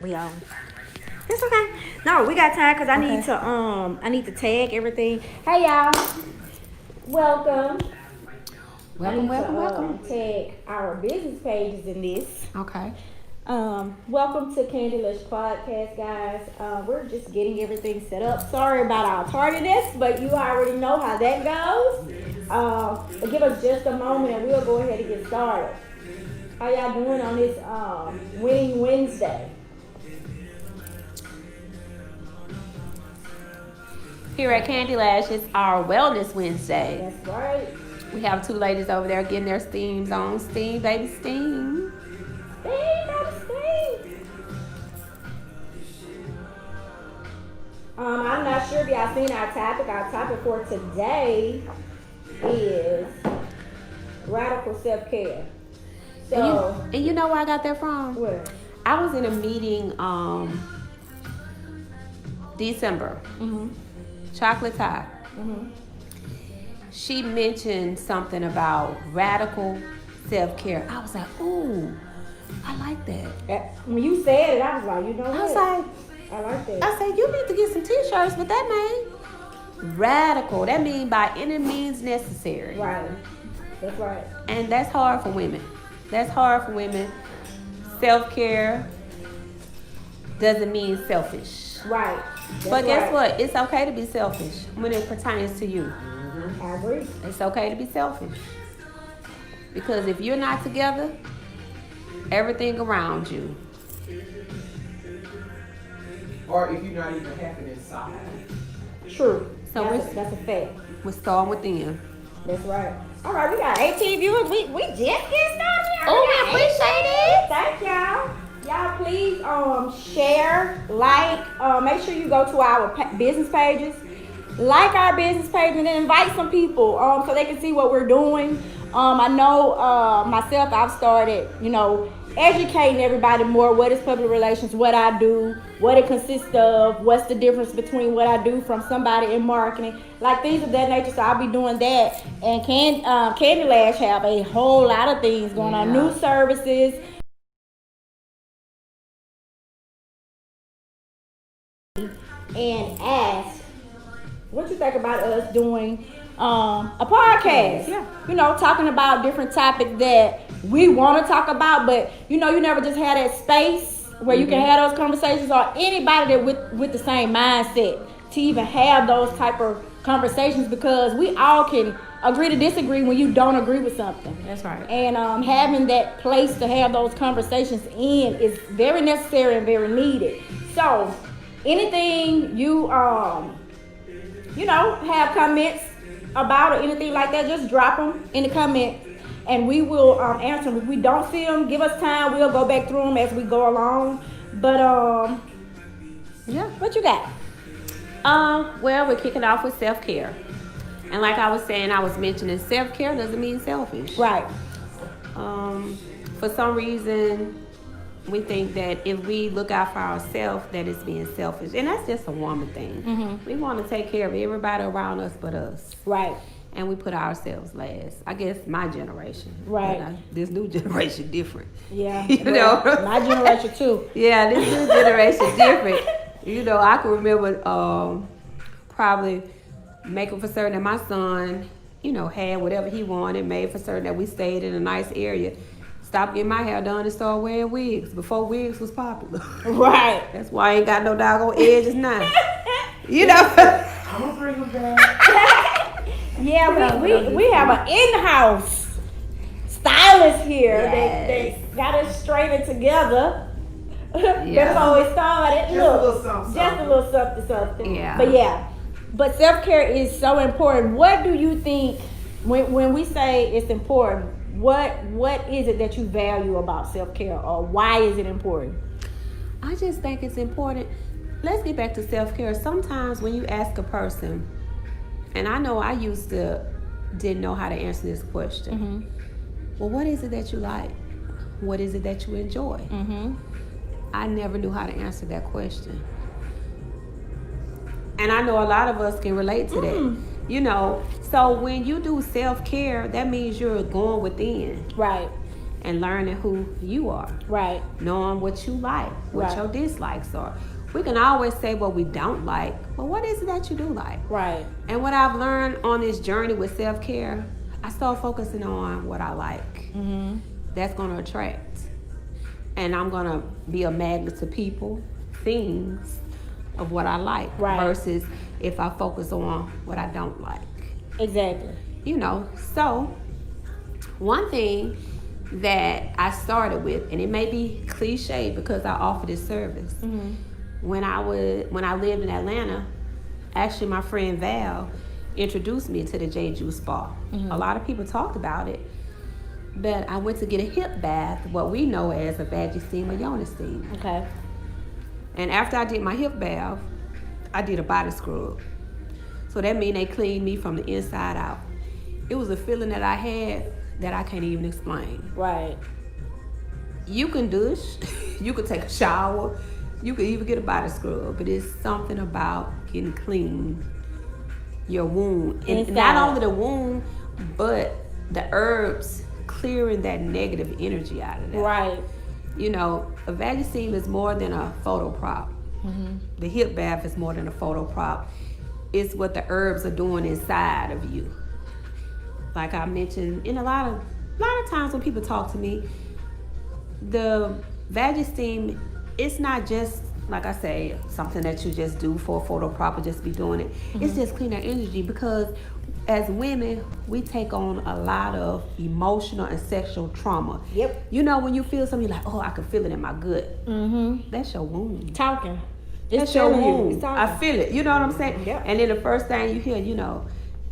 We on. It's okay. No, we got time because I need to tag everything. Hey y'all, welcome. Welcome. Tag our business pages in this. Okay. Welcome to Candi Lush podcast, guys. We're just getting everything set up. Sorry about our tardiness, but you already know how that goes. Give us just a moment and we'll go ahead and get started. How y'all doing on this Winning Wednesday? Here at Candi Lush, it's our Wellness Wednesday. That's right. We have two ladies over there getting their steams on. Steam, baby, steam. I'm not sure if y'all seen our topic. Our topic for today is radical self-care. So, and you know where I got that from? Where? I was in a meeting December. Mm-hmm. Chocolate Tie. Mm-hmm. She mentioned something about radical self-care. I was like, ooh, I like that. When you said it, I was like, you know what? I was like, I like that. I said, you need to get some t-shirts with that name. Radical. That means by any means necessary. Right. That's right. And that's hard for women. Self-care doesn't mean selfish. Right. But guess what? It's okay to be selfish when it pertains to you. I agree. It's okay to be selfish. Because if you're not together, everything around you. Or if you're not even happy inside. True. So that's a fact. We're starting within. That's right. All right, we got 18 viewers. We just get started. Oh, we appreciate it. Thank y'all. Y'all please share, like, make sure you go to our business pages. Like our business page and then invite some people so they can see what we're doing. I know myself, I've started, educating everybody more. What is public relations, what I do, what it consists of, what's the difference between what I do from somebody in marketing, like things of that nature. So I'll be doing that. And Candi Lush have a whole lot of things going on, new services. And ask, what you think about us doing a podcast? Yeah. Talking about different topics that we want to talk about, but you never just had that space where you can have those conversations, or anybody that with the same mindset to even have those type of conversations, because we all can agree to disagree when you don't agree with something. That's right. And having that place to have those conversations in is very necessary and very needed. So anything you have comments about or anything like that, just drop them in the comments and we will answer them. If we don't see them, give us time. We'll go back through them as we go along. But what you got? Well, we're kicking off with self-care. And like I was saying, I was mentioning self-care doesn't mean selfish. Right. For some reason, we think that if we look out for ourselves, that it's being selfish. And that's just a woman thing. Mm-hmm. We want to take care of everybody around us but us. Right. And we put ourselves last. I guess my generation. Right. This new generation different. Yeah. My generation too. Yeah, this new generation different. I can remember probably making for certain that my son, had whatever he wanted, made for certain that we stayed in a nice area. Stopped getting my hair done and started wearing wigs before wigs was popular. Right. That's why I ain't got no doggone edges now. I'm gonna bring them back. Yeah, we have an in-house stylist here that got us straightened together before we started. Just a little something. Yeah. But self-care is so important. What do you think when we say it's important? What is it that you value about self-care, or why is it important? I just think it's important. Let's get back to self-care. Sometimes when you ask a person, and I know I didn't know how to answer this question. Mm-hmm. Well, what is it that you like? What is it that you enjoy? Mm-hmm. I never knew how to answer that question. And I know a lot of us can relate to that. So when you do self-care, that means you're going within. Right. and learning who you are. Right. Knowing what you like, what Right. your dislikes are. We can always say what we don't like, but what is it that you do like? Right. And what I've learned on this journey with self-care, I start focusing on what I like. Mm-hmm. That's going to attract. And I'm going to be a magnet to people, things of what I like. Right. Versus if I focus on what I don't like. Exactly. You know, so one thing that I started with, and it may be cliche because I offer this service. Mm-hmm. When I lived in Atlanta, actually my friend Val introduced me to the J Juice Spa. Mm-hmm. A lot of people talked about it, but I went to get a hip bath, what we know as a Vagina Steam or Yoni Steam. Okay. And after I did my hip bath, I did a body scrub. So that means they cleaned me from the inside out. It was a feeling that I had that I can't even explain. Right. You can douche, you can take a shower, you can even get a body scrub, but it's something about getting clean, your wound. And Inside. not only the wound, but the herbs clearing that negative energy out of that. Right. You know, a Vagina Steam is more than a photo prop. Mm-hmm. The hip bath is more than a photo prop. It's what the herbs are doing inside of you. Like I mentioned, in a lot of times when people talk to me, the Vagina Steam, it's not just, like I say, something that you just do for a photo prop or just be doing it. Mm-hmm. It's just clean our energy, because as women, we take on a lot of emotional and sexual trauma. Yep. You know, when you feel something, you're like, oh, I can feel it in my gut. Mm-hmm. That's your wound. Talking. That's your telling you. wound. It's talking. I feel it. You know what I'm saying? Yep. And then the first thing you hear, you know,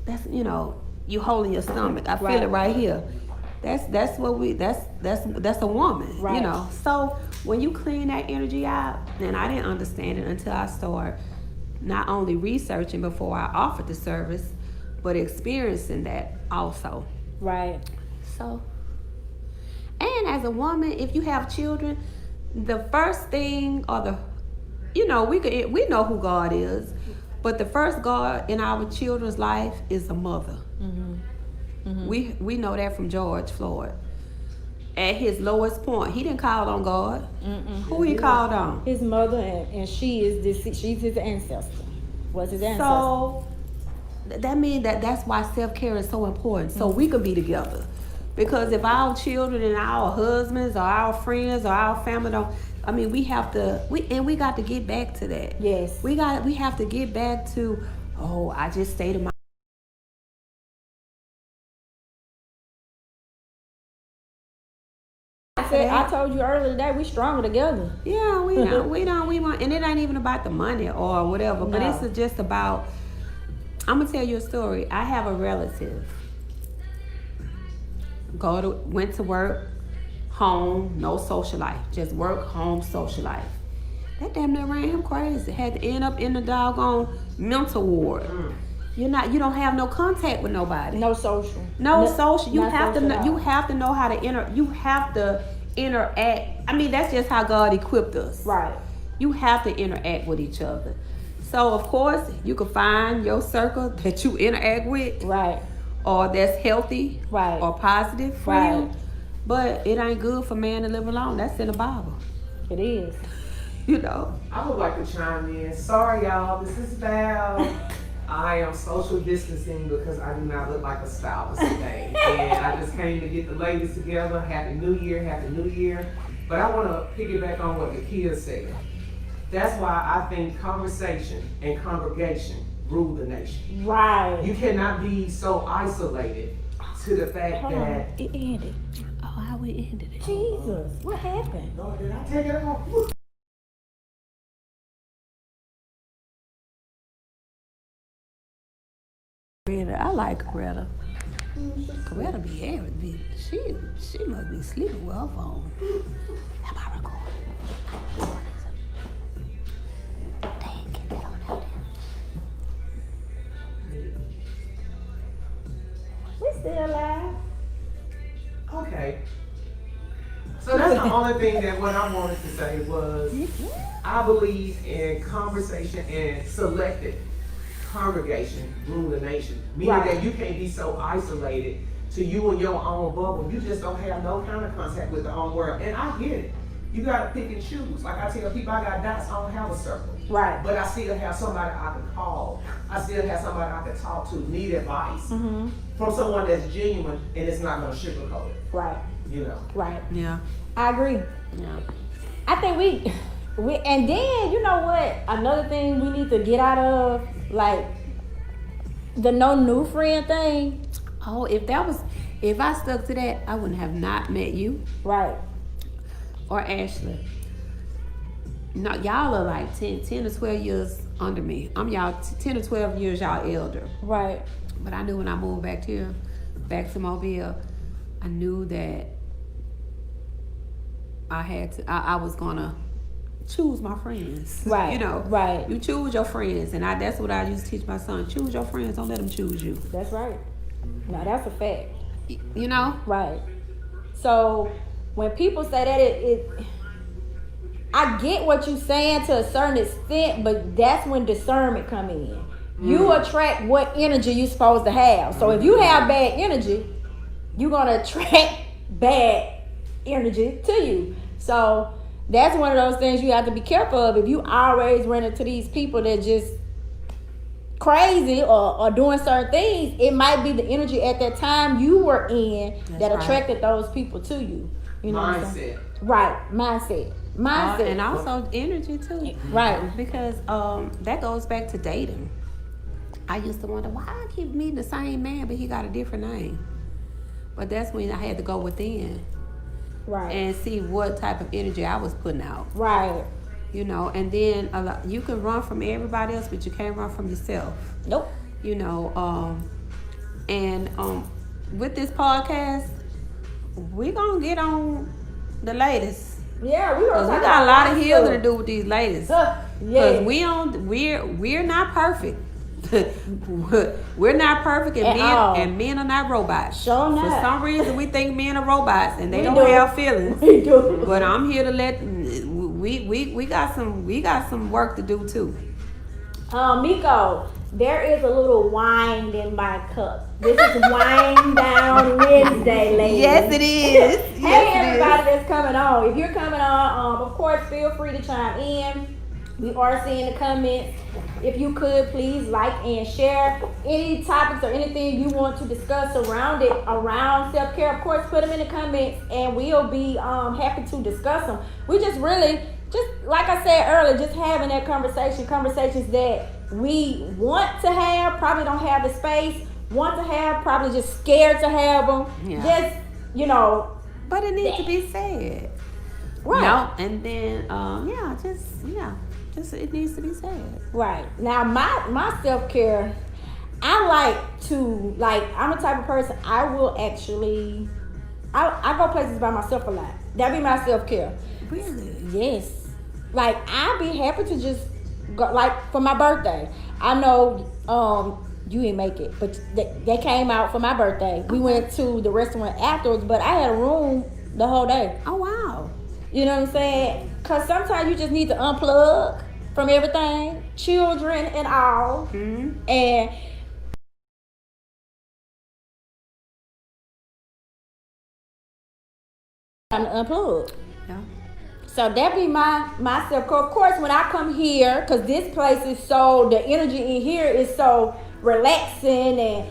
that's, you know, you holding your stomach. I feel Right. it right here. That's a woman. Right. You know. So when you clean that energy out, and I didn't understand it until I started not only researching before I offered the service, but experiencing that also. Right. So, and as a woman, if you have children, the first thing, or the, you know, we know who God is, but the first God in our children's life is a mother. Mm-hmm. Mm-hmm. We know that from George Floyd. At his lowest point, he didn't call on God. Mm-mm. Who he called on? His mother, and she's his ancestor. Was his ancestor. So that means that's why self-care is so important, so we can be together. Because if our children and our husbands or our friends or our family don't, I mean, we got to get back to that. Yes. We have to get back to, oh, I just stay to my. I told you earlier today, we stronger together. Yeah, we want, and it ain't even about the money or whatever, but No. it's just about, I'm gonna tell you a story. I have a relative, went to work, home, no social life, just work, home, social life. That damn near ran him crazy. Had to end up in the doggone mental ward. You don't have no contact with nobody. No social. No social. You not have social to at know. all. You have to know how to you have to interact. I mean, that's just how God equipped us. Right. You have to interact with each other. So of course, you can find your circle that you interact with, Right. or that's healthy, Right. or positive for Right. you. But it ain't good for man to live alone. That's in the Bible. It is. You know. I would like to chime in. Sorry, y'all. This is Val. I am social distancing because I do not look like a stylist today. And I just came to get the ladies together. Happy New Year, Happy New Year. But I want to piggyback on what Nykki said. That's why I think conversation and congregation rule the nation. Right. You cannot be so isolated to the fact Hold that... on. It ended. Oh, how we ended it. Jesus. What happened? No, did I take it off? I like Coretta. Coretta be everything. She must be sleeping with her phone. Am I recording? Dang, get that on out there. We still alive. Okay. So that's the only thing that what I wanted to say was I believe in conversation and selected congregation rule the nation. Meaning Right. that you can't be so isolated to you and your own bubble. You just don't have no kind of contact with the whole world. And I get it. You gotta pick and choose. Like I tell people, I got dots, I don't have a circle. Right. But I still have somebody I can call. I still have somebody I can talk to, need advice from someone that's genuine and it's not gonna sugarcoat it. Right. You know. Right. Yeah. I agree. Yeah. I think we and then you know what? Another thing we need to get out of, like the no new friend thing. Oh, if I stuck to that, I wouldn't have not met you. Right. Or Ashley. No, y'all are like 10 to 12 years under me. I'm y'all 10 to 12 years y'all elder. Right. But I knew when I moved back to Mobile, I knew that I was gonna choose my friends. Right. You know. Right. You choose your friends, and that's what I used to teach my son. Choose your friends. Don't let them choose you. That's right. No, that's a fact. You know. Right. So when people say that, I get what you're saying to a certain extent, but that's when discernment come in. You attract what energy you're supposed to have. So if you have bad energy, you're gonna attract bad energy to you. So that's one of those things you have to be careful of. If you always run into these people that just crazy or doing certain things, it might be the energy at that time you were in that attracted those people to you. You know what I'm saying? Mindset. Right. Mindset. And also energy too. Right. Because that goes back to dating. I used to wonder why I keep meeting the same man, but he got a different name. But that's when I had to go within. Right. And see what type of energy I was putting out. Right. You know, and then you can run from everybody else, but you can't run from yourself. Nope. You know, and with this podcast, we're gonna get on the latest. Yeah, we got a lot of healing to do with these ladies. Yeah. Because we're not perfect. We're not perfect, and men are not robots. Sure not. For some reason, we think men are robots, and they don't have feelings. We do. But I'm here to let we got some work to do too. Miko, there is a little wine in my cup. This is Wine Down Wednesday, ladies. Yes, it is. Hey, everybody that's coming on. If you're coming on, of course, feel free to chime in. We are seeing the comments. If you could, please like and share any topics or anything you want to discuss around around self-care. Of course, put them in the comments and we'll be happy to discuss them. We just really, like I said earlier, just having that conversations that we want to have, probably don't have the space, want to have, probably just scared to have them. Yeah. Just, you know. But it needs to be said. Right. No, and then, just it needs to be said. Right. Now, my self-care, I'm the type of person, I will actually, I go places by myself a lot. That be my self-care. Really? Yes. Like, I'd be happy to just go, like, for my birthday. I know you didn't make it, but they came out for my birthday. We went to the restaurant afterwards, but I had a room the whole day. Oh, wow. You know what I'm saying? Because sometimes you just need to unplug from everything, children and all. Mm-hmm. And time to unplug. Yeah. So that be my self-care. Of course, when I come here, because this place is the energy in here is so relaxing, and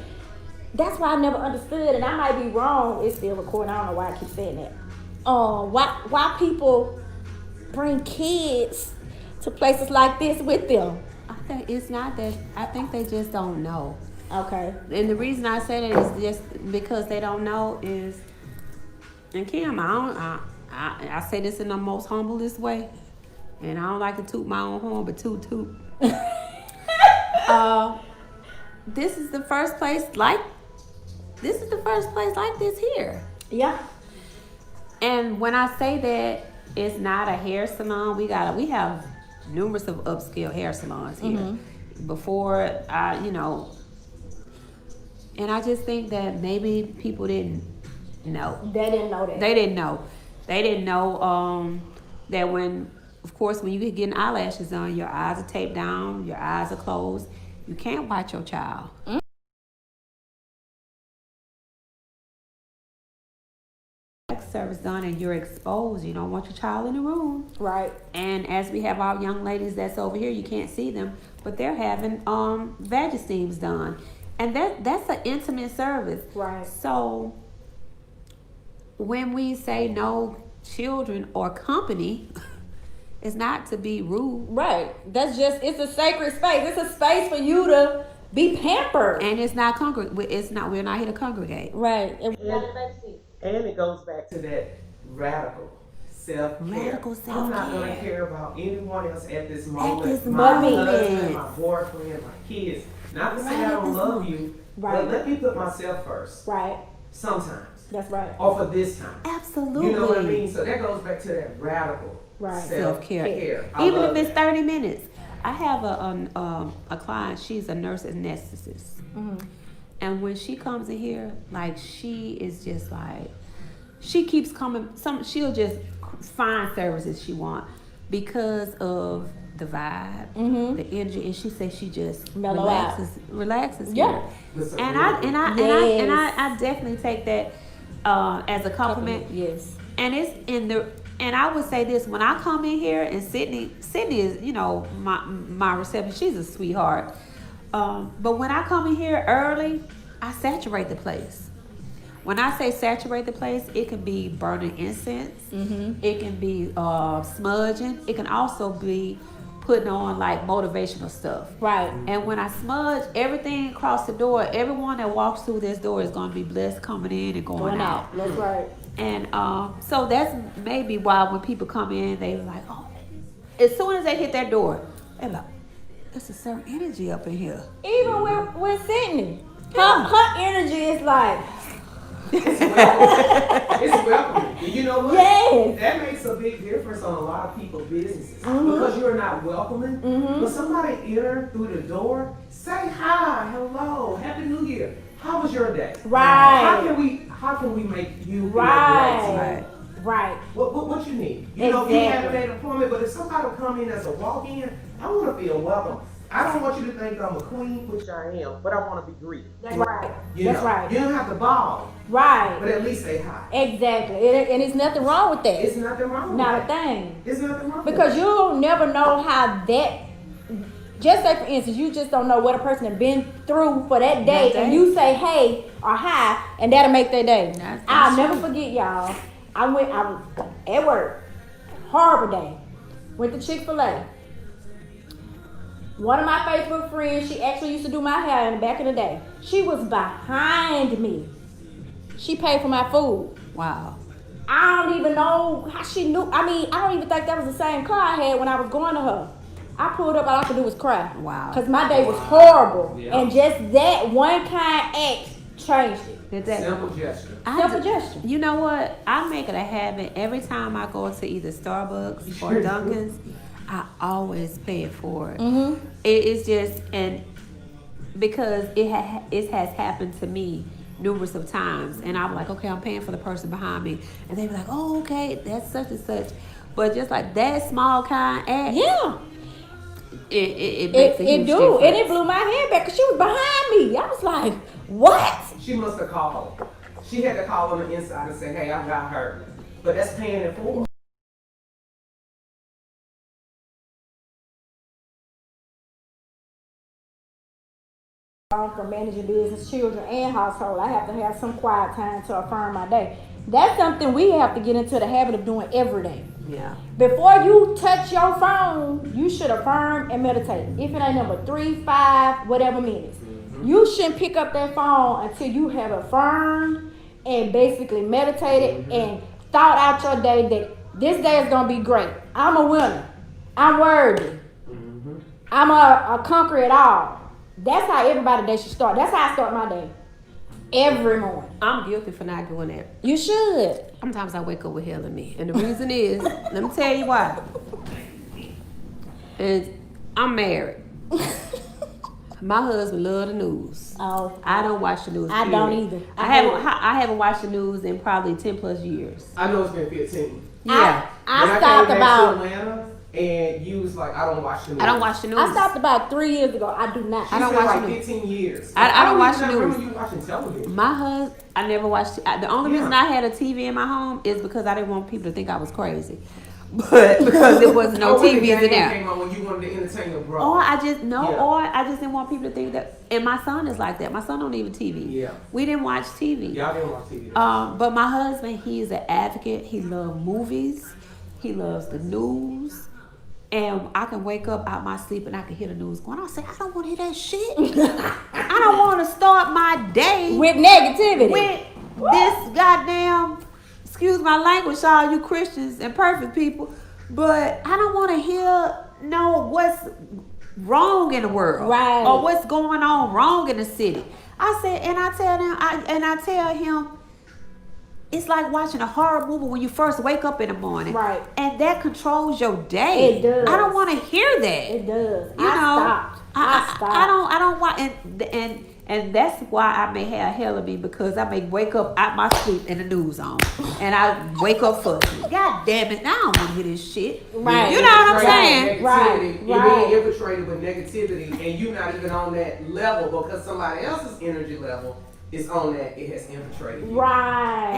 that's why I never understood, and I might be wrong. It's still recording. I don't know why I keep saying that. Why people bring kids to places like this with them? I think it's not that. I think they just don't know. Okay. And the reason I say that is just because they don't know is, and Kim, I say this in the most humblest way, and I don't like to toot my own horn, but toot. This is the first place like this here. Yeah. And when I say that, it's not a hair salon. We have numerous of upscale hair salons here. Mm-hmm. Before and I just think that maybe people didn't know. They didn't know that. They didn't know that when you get getting eyelashes on, your eyes are taped down, your eyes are closed. You can't watch your child. service done and you're exposed. You don't want your child in the room. Right. And as we have our young ladies that's over here, you can't see them, but they're having Vagina Steams done. And that's an intimate service. Right. So when we say no children or company, it's not to be rude. Right. That's just, it's a sacred space. It's a space for you to be pampered. And it's not we're not here to congregate. Right. And it goes back to that radical self-care. I'm not going to care about anyone else at this moment. My husband, my boyfriend, my kids. Not to say I don't love you, but let me put myself first. Right. Sometimes. That's right. Or for this time. Absolutely. You know what I mean? So that goes back to that radical self-care. Even if it's 30 minutes. I have a client, she's a nurse anesthetist. Mm-hmm. And when she comes in here, like, she is just like, she keeps coming, she'll just find services she wants because of the vibe, the energy, and she says she just relaxes Yeah. here. And I definitely take that as a compliment. Yes. And it's and I would say this, when I come in here, and Sydney is, you know, my reception, she's a sweetheart. But when I come in here early, I saturate the place. When I say saturate the place, it can be burning incense. Mm-hmm. It can be smudging. It can also be putting on like motivational stuff. Right. And when I smudge everything across the door, everyone that walks through this door is going to be blessed coming in and going out. That's right. And so that's maybe why when people come in, they're like, oh, as soon as they hit that door, they're like, there's a certain energy up in here. Even with Sydney, her energy is like, it's welcoming. It's welcoming. And you know what? Yes. That makes a big difference on a lot of people's businesses. Because you're not welcoming. When somebody enter through the door, say hi, hello, happy new year. How was your day? Right. How can we make you feel right? What you need? You know, you have an appointment, but if somebody come in as a walk-in, I want to feel welcome. I don't want you to think I'm a queen, which I am, but I want to be greeted. That's right. That's right. You don't have to bow. Right. But at least say hi. Exactly. And it's nothing wrong with that. It's nothing wrong with that. Not a thing. It's nothing wrong because with you'll never know how that, just say for instance, you just don't know what a person has been through for that day, and you say hey or hi, and that'll make their day. I'll never forget, y'all. I was at work, horrible day. Went to Chick-fil-A. One of my Facebook friends, she actually used to do my hair in the back of the day. She was behind me. She paid for my food. Wow. I don't even know how she knew. I mean, I don't even think that was the same car I had when I was going to her. I pulled up, all I could do was cry. Wow. Because my day was horrible. Yeah. And just that one kind act changed it. Simple gesture. Simple gesture. You know what? I make it a habit every time I go to either Starbucks or Dunkin's. I always pay it forward. Mm-hmm. It's just, and because it has happened to me numerous of times, and I'm like, okay, I'm paying for the person behind me, and they be like, oh, okay, that's such and such. But just like that small kind act, it makes a huge difference. And it blew my head back because she was behind me. I was like, what? She must have called. She had to call on the inside and say, hey, I got her. But that's paying it forward. For managing business, children, and household, I have to have some quiet time to affirm my day. That's something we have to get into the habit of doing every day. Yeah. Before you touch your phone, you should affirm and meditate. If it ain't number 3, 5, whatever minutes. You shouldn't pick up that phone until you have affirmed and basically meditated and thought out your day that this day is going to be great. I'm a winner. I'm worthy. I'm a conquer it all. That's how everybody's day should start. That's how I start my day. Every morning. I'm guilty for not doing that. You should. Sometimes I wake up with hell in me. And the reason is, let me tell you why. And I'm married. My husband loves the news. Oh. I don't watch the news. I don't either. I haven't watched the news in probably 10 plus years. I know it's been 15. Yeah. I stopped about Atlanta, And you was like, I don't watch the news. I don't watch the news. I stopped about 3 years ago. I do not. She I don't said watch like the news. 15 years. I don't watch the remember news. you watching television. My husband, I never watched. The only reason I had a TV in my home is because I didn't want people to think I was crazy. But because there was no when the TVs in game there. came on when you wanted to entertain your brother. Or I just didn't want people to think that. And my son is like that. My son don't even TV. Yeah. We didn't watch TV. Y'all didn't watch TV. But my husband, he is an advocate. He loves movies. He loves the news. And I can wake up out my sleep and I can hear the news going on. I say, I don't want to hear that shit. I don't want to start my day With negativity. with this goddamn, excuse my language, all you Christians and perfect people, but I don't want to know what's wrong in the world, Right. or what's going on wrong in the city. I said, and I tell him, it's like watching a horror movie when you first wake up in the morning, Right. And that controls your day. It does. I don't want to hear that. It does. You know, I stopped. I don't want, and that's why I may have hell of me, because I may wake up out my sleep and the news on, and I wake up fussy. God damn it! I don't want to hear this shit. Right. You know what I'm saying? Right. You're being infiltrated with negativity, and you're not even on that level because somebody else's energy level is on that. It has infiltrated you. Right.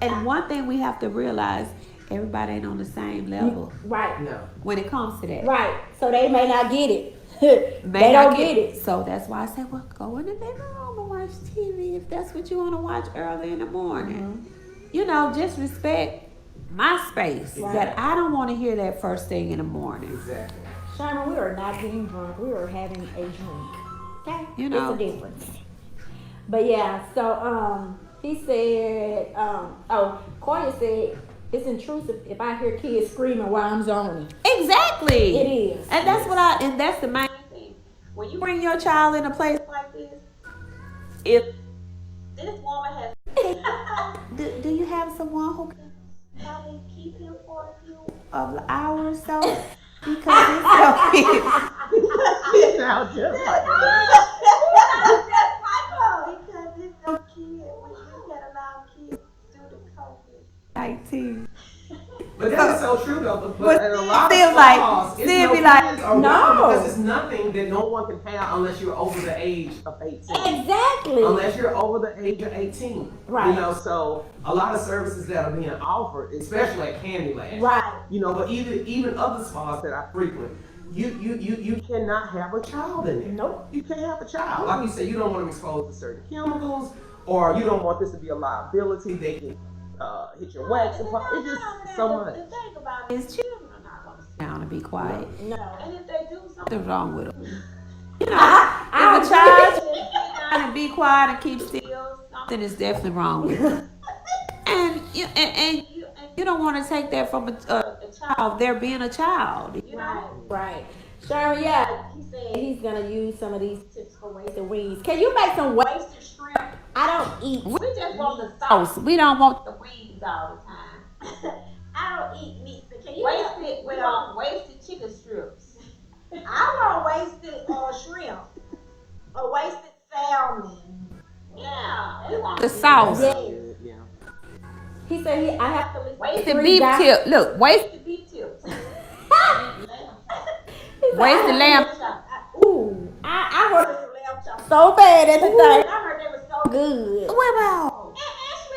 And one thing we have to realize: everybody ain't on the same level Right. No. when it comes to that. Right. So they may not get it. May They not don't get it. So that's why I said, well, go in the bedroom and watch TV if that's what you want to watch early in the morning. You know, just respect my space. Right. That I don't want to hear that first thing in the morning. Exactly. Sherman, we are not getting drunk. We are having a drink. Okay? You know. It's a difference. But yeah, so he said, Koya said, it's intrusive if I hear kids screaming while I'm zoning. Exactly. It is. And that's and that's the main thing. When you bring your child in a place like this, if this woman has do you have someone who can probably keep him for a few hours or so? Because it's so cute. It sounds just like Because it's so cute when you can allow kids through the COVID-19. But that is so true though. But in a lot of still laws, still it's be no like, kids are no. welcome because it's nothing that no one can have unless you're over the age of 18. Exactly. Unless you're over the age of 18. Right. You know, so a lot of services that are being offered, especially at Candi Lush. Right. You know, but even other spas that I frequent, you cannot have a child in there. Nope. You can't have a child. Like you said, you don't want them exposed to certain chemicals, or you don't want this to be a liability. They can hit your wax. It's just so much. The thing about it is children are not going to sit Down and be quiet. No. And if they do something, Something's wrong with them. You know, if a child trying to be quiet and keep still, something is definitely wrong with them. And you don't want to take that from a child. They're being a child. You know? Right. Sherman, yeah, he said he's gonna use some of these tips for wasted wings. Can you make some wasted shrimp? I don't eat. we just want the sauce. We don't want The wings all the time. I don't eat meat. So can you Wasted chicken strips. I want wasted shrimp or wasted salmon. Yeah. we want the sauce. Yeah. He said I have to list Wasted beef tip. Look, wasted beef tips. wasted lamb. Ooh, I ordered some lamb chops so bad at the time. I heard they were so good. Wow.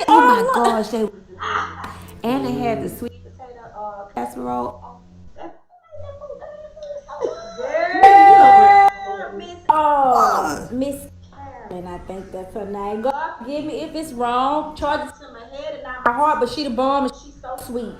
Oh my gosh, they and they had the sweet potato casserole. Miss Karen, I think that's her name. God forgive me if it's wrong. Charge it to my head and not my heart, but she the bomb and she's so sweet.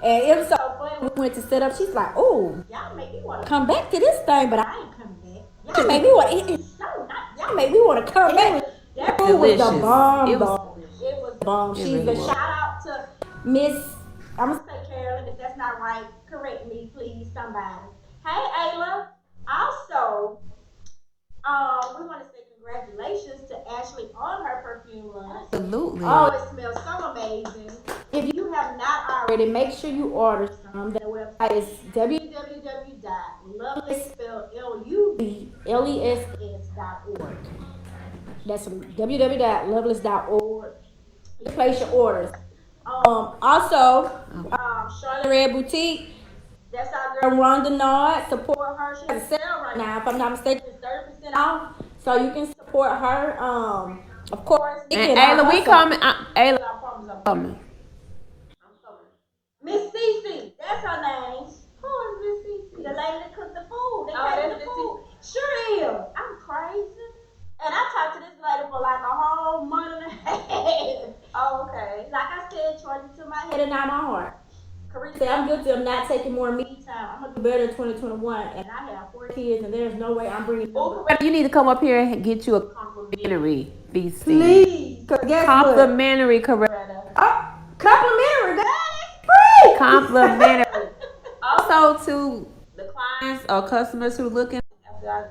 And it was so funny. We went to set up. She's like, "Oh, y'all make me want to come back to this thing, but I ain't coming back. Y'all make me want to. It's so nice. Y'all make me want to come back." That food was the Delicious. bomb. It was It was bomb. She's really the was. shout out to Miss. I'm gonna say Carolyn. If that's not right, correct me, please, somebody. Hey, Ayla. Also, we want to say congratulations to Ashley on her perfume launch. Absolutely. Oh, it smells so amazing. If you have not already, make sure you order some. Their website is www.loveless.org. That's www.loveless.org. Place your orders. Also, Charlotte Red Boutique. That's our girl Rhonda Nard. Support her. She has a sale right now. If I'm not mistaken, it's 30% off. So you can support her. Of course. And Ayla, we coming. Ayla, I'm coming. Miss Cece, that's her name. Who is Miss Cece? The lady that cooked the food. They paid the food. Sure is. I'm crazy. And I talked to this lady for like a whole month and a half. Oh, okay. Like I said, charging to my head and not my heart. Karina said, I'm guilty of not taking more me time. I'm going to do better in 2021. And I have 4 kids, and there's no way I'm bringing them. You need to come up here and get you a complimentary BC. Please. Complimentary, correct. Oh, complimentary. That's free. Complimentary. Also to the clients or customers who looking after I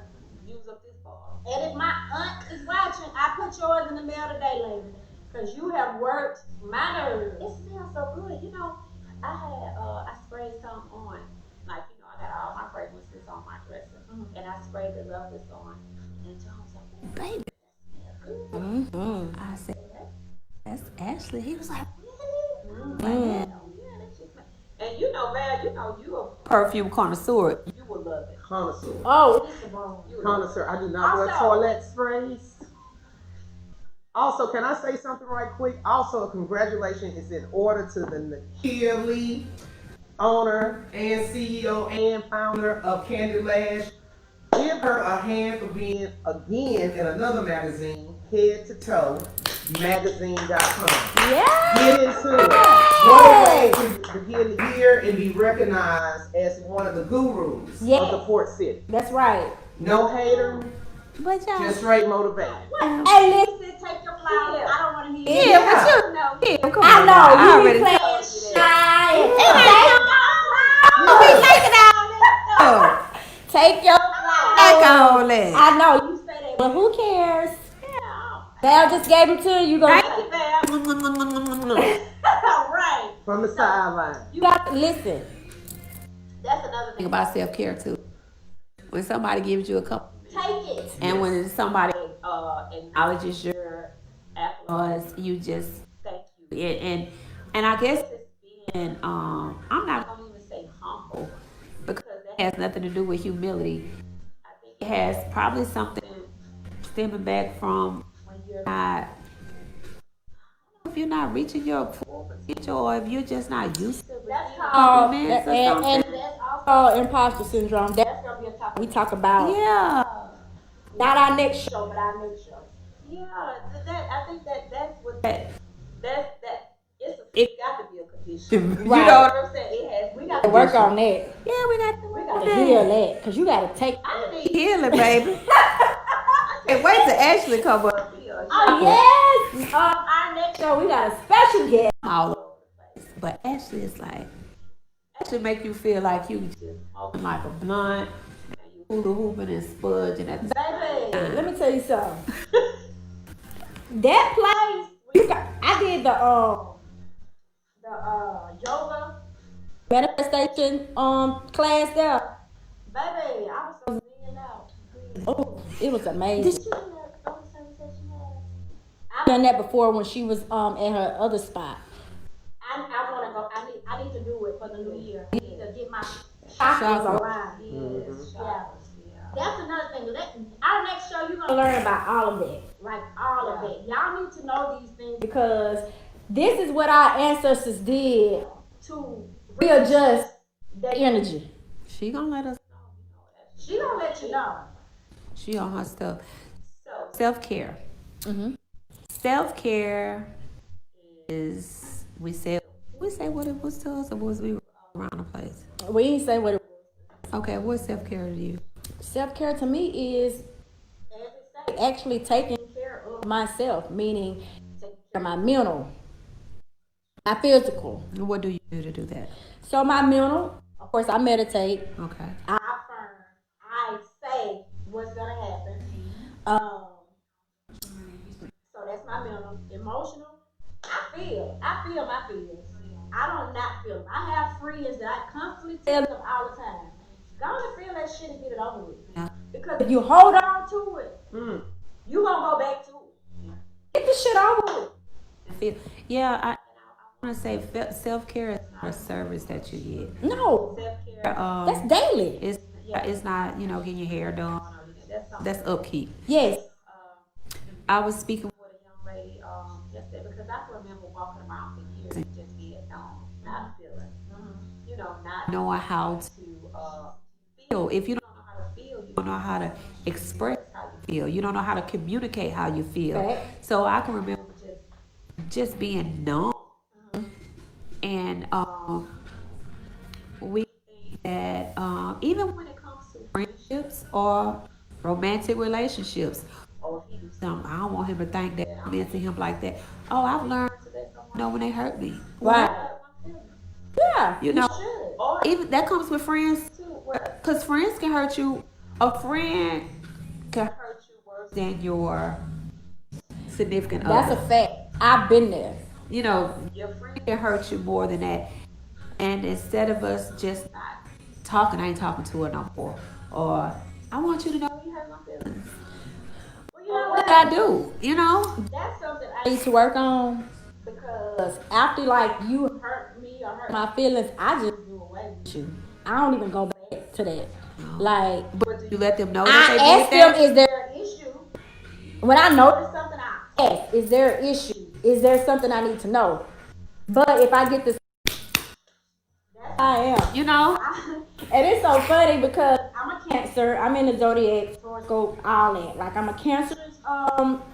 use up this bar. And if my aunt is watching, I put yours in the mail today, lady. Because you have worked my nerves. It smells so good. You know, I sprayed some on. Like, you know, I got all my fragrances on my dresser. Mm-hmm. And I sprayed the Lovelace on. And John was like, oh, baby, that smells good. Mm-hmm. I said, that's Ashley. He was like, really? Yeah, that just smells. And you know, Val, you know, you a perfume connoisseur. You will love it. Connoisseur. Oh, it's the bomb. Connoisseur. I do not wear toilet sprays. Also, can I say something right quick? Also, a congratulations is in order to the Nykki Lee, owner and CEO and founder of Candi Lush. Give her a hand for being again in another magazine, Head to Toe, magazine.com. Yeah. Get into it. What a way to begin the year and be recognized as one of the gurus of the Port City. That's right. No hater, But y'all, just straight motivation. Hey, listen, take your flowers. I don't want to hear yeah, but you know. yeah, come I on. know. I You already be playing told you shy. Take your flowers. Take all that. I know. You say that. But who cares? Val just gave them to you. You gonna Thank you, Val. Right. From the sideline. You got to listen. That's another Think thing. about self-care too. When somebody gives you a cup, Take it. and when somebody acknowledges your applause, you just Thank you. and I guess it's being I'm not gonna even say humble because that has nothing to do with humility. I think it has probably something stemming back from when you're not, if you're not reaching your full potential, or if you're just not used to compliments or something. And that's also imposter syndrome. That's gonna be a topic we talk about. Yeah. Not our next show, but our next show. Yeah, I think that's what that it's got to be a condition. You know what I'm saying? It has. We got to work on that. Yeah, we got To heal that, because you got to take. I need healing, baby. And wait till Ashley come up. Oh, yes! Our next show, we got a special guest. All over the place. But Ashley is like, Ashley make you feel like you just smoking like a blunt, and you hula hooping and spudging at the Baby, let me tell you something. That place, I did the yoga manifestation class there. Baby, I was so zen out. Oh, it was amazing. I've done that before when she was at her other spot. I want to go. I need to do it for the new year. I need to get my chakras aligned. Yes, yeah. That's another thing. Our next show, you're gonna learn about all of that, like all of that. Y'all need to know these things because this is what our ancestors did to readjust their energy. She gonna let us know. She gonna let you know. She on her stuff. So self-care. Mm-hmm. Self-care is we say what it was to us, or was we around the place? We didn't say what it was. Okay, what's self-care to you? Self-care to me is actually taking care of myself, meaning taking care of my mental, my physical. What do you do to do that? So my mental, of course, I meditate. Okay. I affirm. I say what's gonna happen. So that's my mental. Emotional, I feel my feelings. I don't not feel them. I have friends that I constantly tell them all the time. Go on and feel that shit and get it over with. Yeah. Because if you hold on to it, you gonna go back to it. Get the shit over with. Yeah, I want to say self-care is not a service that you get. No, Self-care. that's daily. It's not, getting your hair done. That's upkeep. Yes. I was speaking With a young lady yesterday because I can remember walking around for years and just being not feeling, not knowing how to feel. If you don't know how to feel, you don't know how to express how you feel, you don't know how to communicate how you feel. Right. So I can remember just being numb. And we think that even when it comes to friendships or romantic relationships, oh, if he do something, I don't want him to think that I'm into him like that. Oh, I've learned to let someone know when they hurt me. Right. Yeah. Or even that comes with friends too, because friends can hurt you. A friend can hurt you worse than your significant other. That's a fact. I've been there. Your friend can hurt you more than that. And instead of us just not talking, I ain't talking to her no more. Or I want you to know you hurt my feelings. Well, you know what I do? That's something I need to work on because after you hurt me or hurt my feelings, I just do away with you. I don't even go back to that. But you let them know I that they ask did them, that? is there an issue? When I notice something, I ask, is there an issue? Is there something I need to know? But if I get this, that's how I am. And it's so funny because I'm a Cancer. I'm in the zodiac, horoscope, all that. I'm a Cancer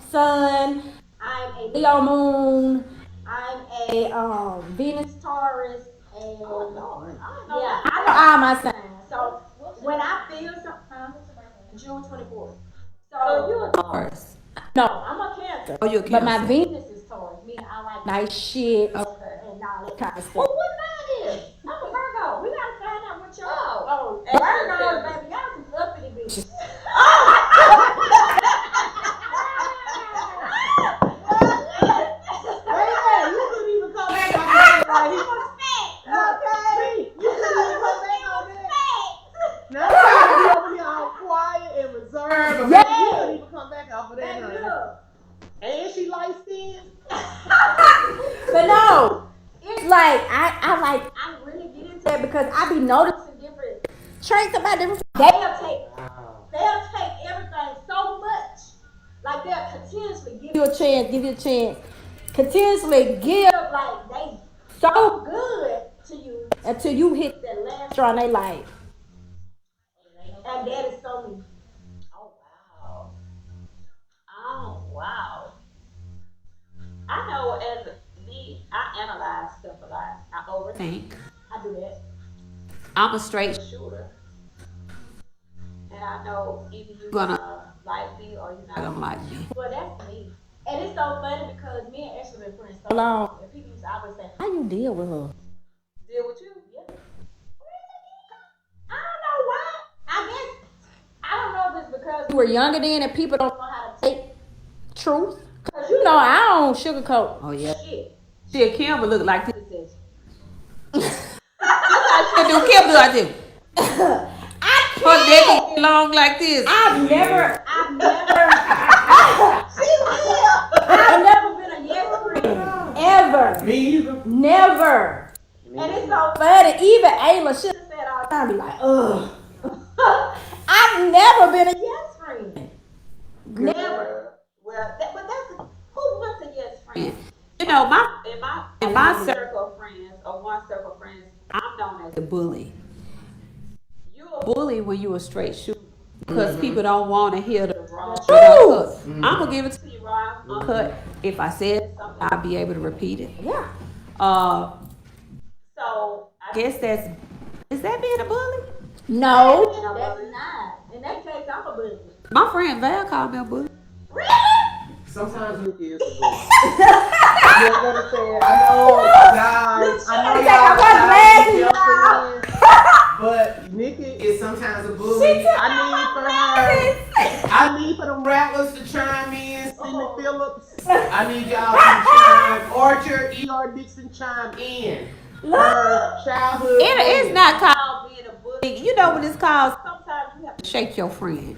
sun. I'm a Leo moon. I'm a Venus Taurus. And I know all my signs. So when I feel something, June 24th. So you're a Taurus. No, I'm a Cancer. Oh, you're a Cancer. But my Venus is Taurus, meaning I like nice shit and all that kind of stuff. Well, what mine is? I'm a Virgo. We gotta find out what y'all. Oh, Virgos, baby, y'all some uppity bitches. You couldn't even come back on that. You couldn't even come back on that. Now I'm trying to be over here all quiet and reserved. You couldn't even come back off of that. And she light skinned. But no, it's I really get into that because I be noticing different traits about different. They'll take everything so much. They'll continuously give you a chance, continuously give they so good to you until you hit that last straw in their life. And that is so me. Oh wow. I know as me, I analyze stuff a lot. I overthink. I do that. I'm a straight Shooter. And I know either you gonna like me or you're not gonna like me. Well, that's me. And it's so funny because me and Ashley been friends so long. And people used to always say, how you deal with her? Deal with you? Yeah. I don't know why. I don't know if it's because you were younger then and people don't know how to take truth. Because I don't sugarcoat. Oh yeah. Shit. Kim would look like this. Kim do like this. Her neck is long like this. I've never been a yes friend. Ever. Me either. Never. And it's so funny. Even Ayla should have said all the time, be like, ugh. I've never been a yes friend. Never. Well, but that's who wants a yes friend? In my circle of friends or one circle of friends, I'm known as a bully. You're a bully when you a straight shooter because people don't want to hear the wrong cut. I'm gonna give it to you wrong cut. If I said something, I'll be able to repeat it. Yeah. So I guess is that being a bully? No, that's not. In that case, I'm a bully. My friend Val called me a bully. Really? Sometimes Nykki is a bully. You know what I'm saying? I know, guys. I know y'all but Nykki is sometimes a bully. I need for them rattlers to chime in. Cindy Phillips. I need y'all to chime. Archer, E.R. Dixon chime in. Her childhood. It's not called being a bully. You know what it's called? Sometimes you have to shake your friend.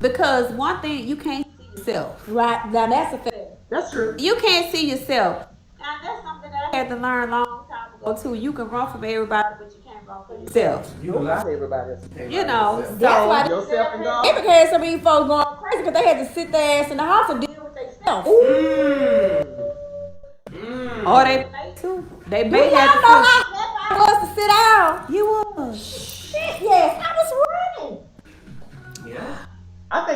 Because one thing, you can't see yourself. Right. Now that's a fact. That's true. You can't see yourself. and that's something that I had to learn long time ago too. You can run from everybody, but you can't run from yourself. You can lie to everybody else. You know, so That's why yourself and God. they became some of these folks going crazy because they had to sit their ass in the house and deal with themselves. or they too. They You may know have to. how I was to sit down. You was. Shit, yes, I was running. Yeah. I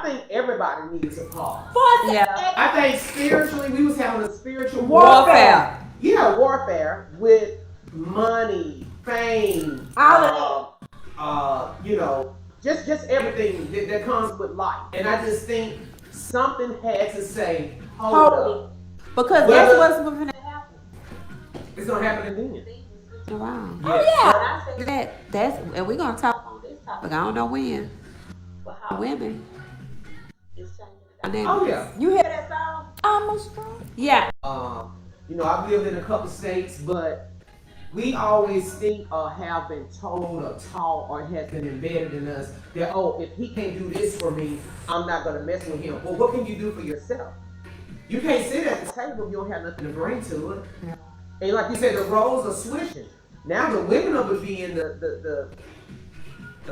think everybody needs a pause. Yeah. I think spiritually, we was having a spiritual Warfare. Yeah, warfare with money, fame, All of you know, just everything that comes with life. And I just think something had to say, hold up. Because that's what's going to happen. It's gonna happen again. Wow. Oh yeah. That's and we're gonna talk on this topic. I don't know when. But how women is changing. Oh yeah. You hear that sound? Almost strong. Yeah. You know, I've lived in a couple states, but we always think or have been told or taught or has been embedded in us that, oh, if he can't do this for me, I'm not gonna mess with him. Well, what can you do for yourself? You can't sit at the table if you don't have nothing to bring to it. Yeah. And like you said, the roles are switching. Now the women are being the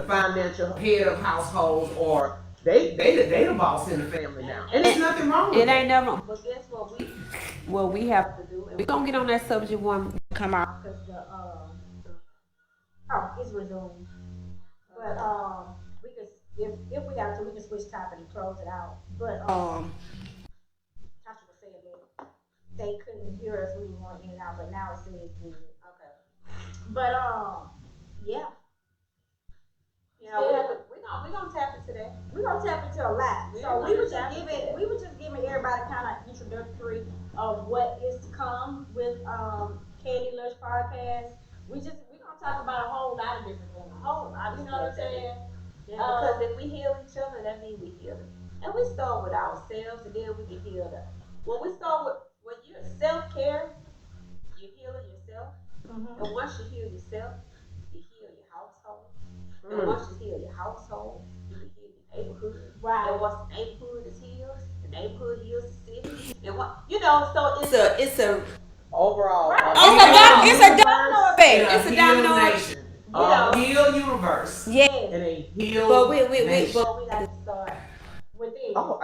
financial head of households, or they the boss in the family now. And there's nothing wrong with it. It ain't never wrong. But guess what we have to do, and we're gonna get on that subject one come out. Because it's resumed. But we could, if we have to, we can switch topic and close it out. But Tasha was saying that they couldn't hear us, we were going in and out, but now it says good. Okay. But yeah. Yeah, we're gonna tap into that. We're gonna tap into a lot. So we were just giving everybody kind of introductory of what is to come with Candi Lush podcast. We're gonna talk about a whole lot of different things. A whole lot, you know what I'm saying? Yeah, because if we heal each other, that means we heal it. And we start with ourselves, and then we can heal them. When we start with when you're self-care, you're healing yourself. Mm-hmm. And once you heal yourself, you heal your household. And once you heal your household, you can heal your neighborhood. Right. And once the neighborhood is healed, the neighborhood heals the city. And what so it's a overall. Right. It's a domino effect. It's a domino nation. Heal universe. Yeah. And a heal. But we got to start within. Oh,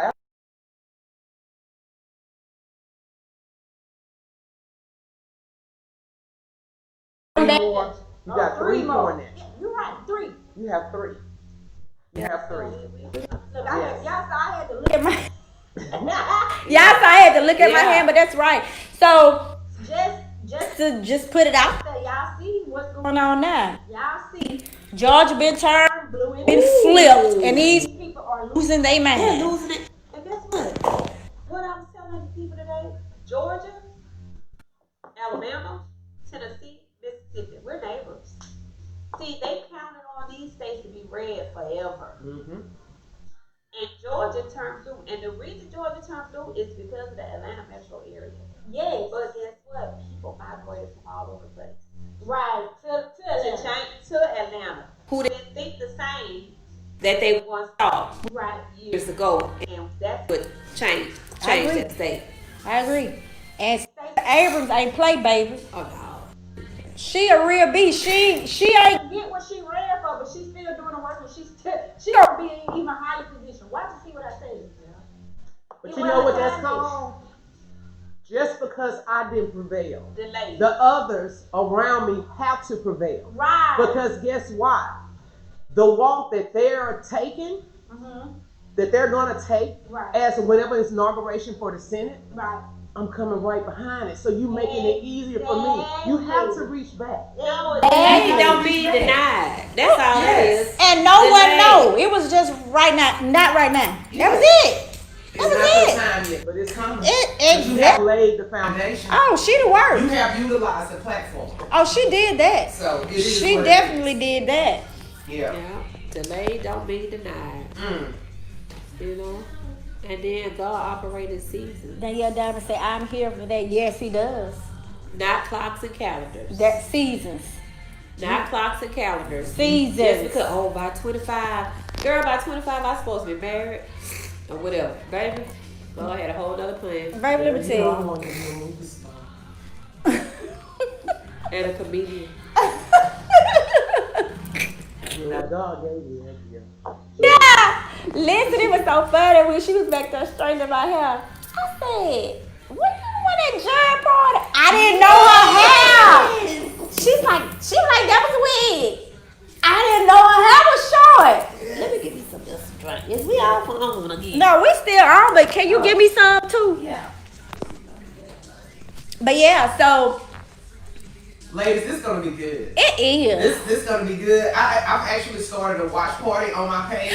more. You got three more now. You're right, 3. You have 3. You have 3. Look, y'all saw I had to look at my my hand, but that's right. So just put it out there. Y'all see what's going on now. Y'all see Georgia been turned blue and been flipped, and these people are losing their mind. They're losing it. And guess what? What I was telling the people today, Georgia, Alabama, Tennessee, Mississippi, we're neighbors. See, they counted on these states to be red forever. Mm-hmm. And Georgia turned blue. And the reason Georgia turned blue is because of the Atlanta metro area. Yes. But guess what? People migrated from all over the place. Right. To Atlanta. Who didn't think the same that they once thought right years ago. And that's what changed that state. I agree. And Abrams ain't play, baby. Oh no. She a real beast. She ain't get what she ran for, but she's still doing the work, and she gonna be in even higher position. Watch and see what I say. But you know what that's called? Just because I didn't prevail, the others around me have to prevail. Right. Because guess what? The walk that they're taking, that they're gonna take, as whenever it's inauguration for the Senate, I'm coming right behind it. So you making it easier for me. You have to reach back. They don't be denied. That's all it is. And no one know. It was just right now, not right now. That was it. It's not the time yet, but it's coming. You have laid the foundation. Oh, she the worst. You have utilized the platform. Oh, she did that. So it is she definitely did that. Yeah. Delayed don't mean denied. You know? And then God operated seasons. Danielle Diamond say, I'm here for that. Yes, he does. Not clocks and calendars. That seasons. Not clocks and calendars. Seasons. Just because, by 25. Girl, by 25, I'm supposed to be married. Or whatever. Baby, God had a whole other plan. Baby, let me tell you. And a comedian. Yeah. Listen, it was so funny when she was back there straightening my hair. I said, what you want that giant party? I didn't know her hair. She was like, that was a wig. I didn't know her hair was short. Let me get me some of this drink. Is we all on again? No, we still on, but can you give me some too? Yeah. But yeah, so Ladies, this is gonna be good. it is. This is gonna be good. I've actually started a watch party on my page.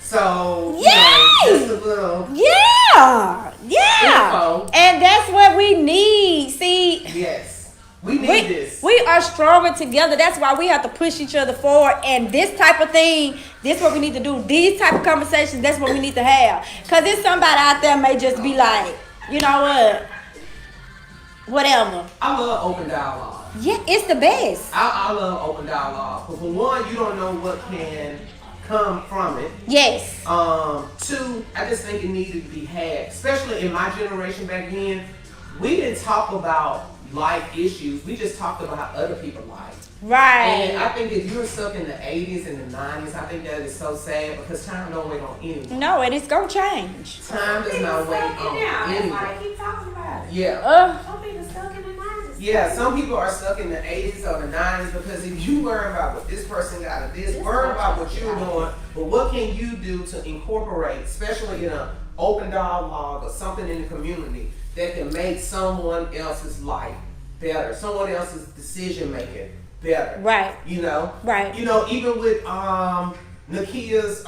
So, Yay! just a little Yeah. info. And that's what we need. See, Yes. We need this. we are stronger together. That's why we have to push each other forward. And this type of thing, this is what we need to do. These type of conversations, that's what we need to have. Because there's somebody out there may just be like, you know what? Whatever. I love open dialogue. Yeah, it's the best. I love open dialogue. But for one, you don't know what can come from it. Yes. Two, I just think it needed to be had. Especially in my generation back then, we didn't talk about life issues. We just talked about how other people life. Right. And I think if you're stuck in the 80s and the 90s, I think that is so sad because time don't wait on anyone. No, and it's going to change. Time does not wait on anyone. keep talking about it. Yeah. Some people stuck in the 90s. Yeah, some people are stuck in the 80s or the 90s because if you worry about what this person got or this, worry about what you're doing, but what can you do to incorporate, especially in an open dialogue or something in the community that can make someone else's life better, someone else's decision making better. Right. You know? Right. You know, even with Nykki's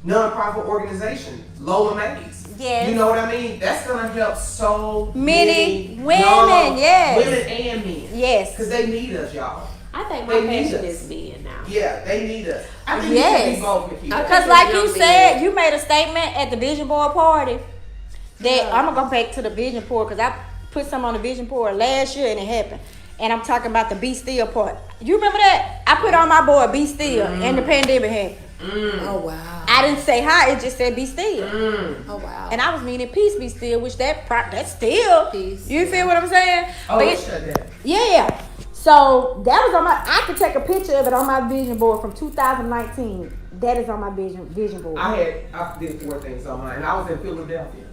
nonprofit organization, Lola Mays. Yes. You know what I mean? That's gonna help so Many women, young yes. women and men. Yes. Because they need us, y'all. I think They my need passion us. is men now. Yeah, they need us. I think Yes. it should be both, Nikki. Because like you said, you made a statement at the vision board party that I'm going to go back to the vision board because I put some on the vision board last year and it happened. And I'm talking about the be still part. You remember that? I put on my board be still and the pandemic happened. Oh wow. I didn't say hi, it just said be still. Oh wow. And I was meaning peace be still, which that's still. Peace. You feel what I'm saying? Oh, But it shut down. yeah. So that was on my. I could take a picture of it on my vision board from 2019. That is on my vision board. I did 4 things on mine. I was in Philadelphia.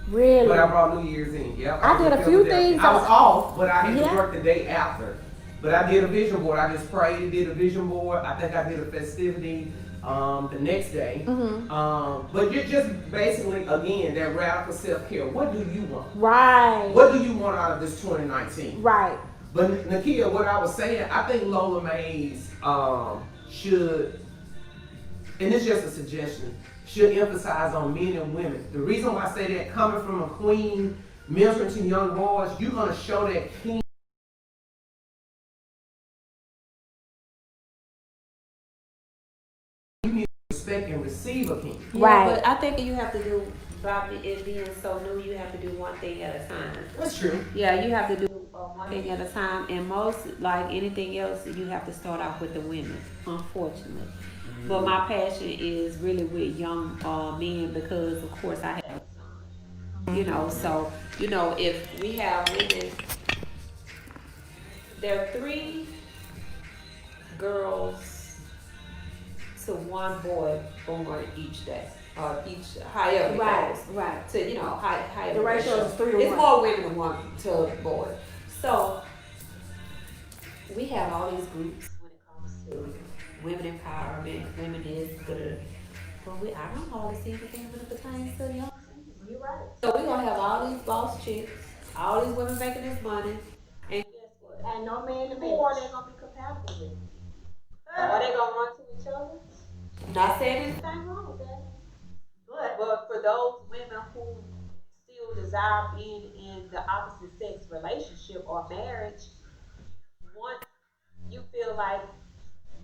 Really? But I brought New Year's in. Yep. I was did in a few Philadelphia. things I was on- off, but I had Yeah. to work the day after. But I did a vision board. I just prayed and did a vision board. I think I did a festivity the next day. But you're just basically, again, that radical self-care. What do you want? Right. What do you want out of this 2019? Right. But Nakia, what I was saying, I think Lola Mays should, and it's just a suggestion, should emphasize on men and women. The reason why I say that, coming from a queen, mentoring to young boys, you're gonna show that king. You need to respect and receive a king. Yeah, Right. but I think you have to do, probably it being so new, you have to do one thing at a time. That's true. Yeah, you have to do one thing at a time, and most, like anything else, you have to start off with the women, unfortunately. But my passion is really with young men because, of course, I have a son. You know, so, you know, if we have women, there are 3 girls to 1 boy born each day, or each, however it goes. Right. To, you know, however The ratio is 3 to it's 1. more women than 1 to boy. So we have all these groups when it comes to women empowerment, women is good, but I don't always see anything when it pertains to young. You're right. So we're gonna have all these boss chicks, all these women making this money, and guess what? And no man to who are they gonna be compatible with? Are they gonna run to each other? Not saying anything. Nothing wrong with that. But for those women who still desire being in the opposite sex relationship or marriage, once you feel like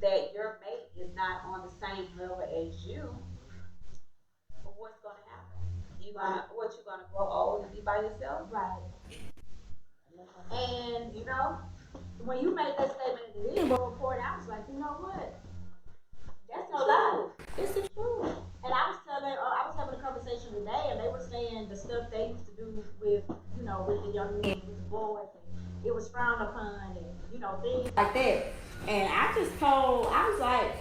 that your mate is not on the same level as you, what's gonna happen? You gonna grow old and be by yourself? Right. And you know, when you made that statement in the video report, I was like, you know what? That's no lie. It's the truth. And I was having a conversation today, and they were saying the stuff they used to do with, you know, with the young men, with the boys, it was frowned upon, and things like that. And I was like,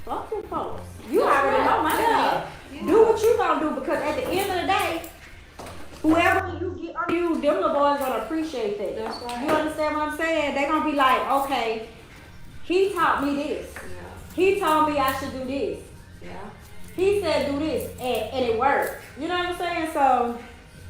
fuck them folks. You already know my name. Do what you gonna do, because at the end of the day, whoever you get under you, them little boys gonna appreciate that. That's right. You understand what I'm saying? They gonna be like, okay, he taught me this. Yeah. He told me I should do this. Yeah. He said do this, and it worked. You know what I'm saying? So,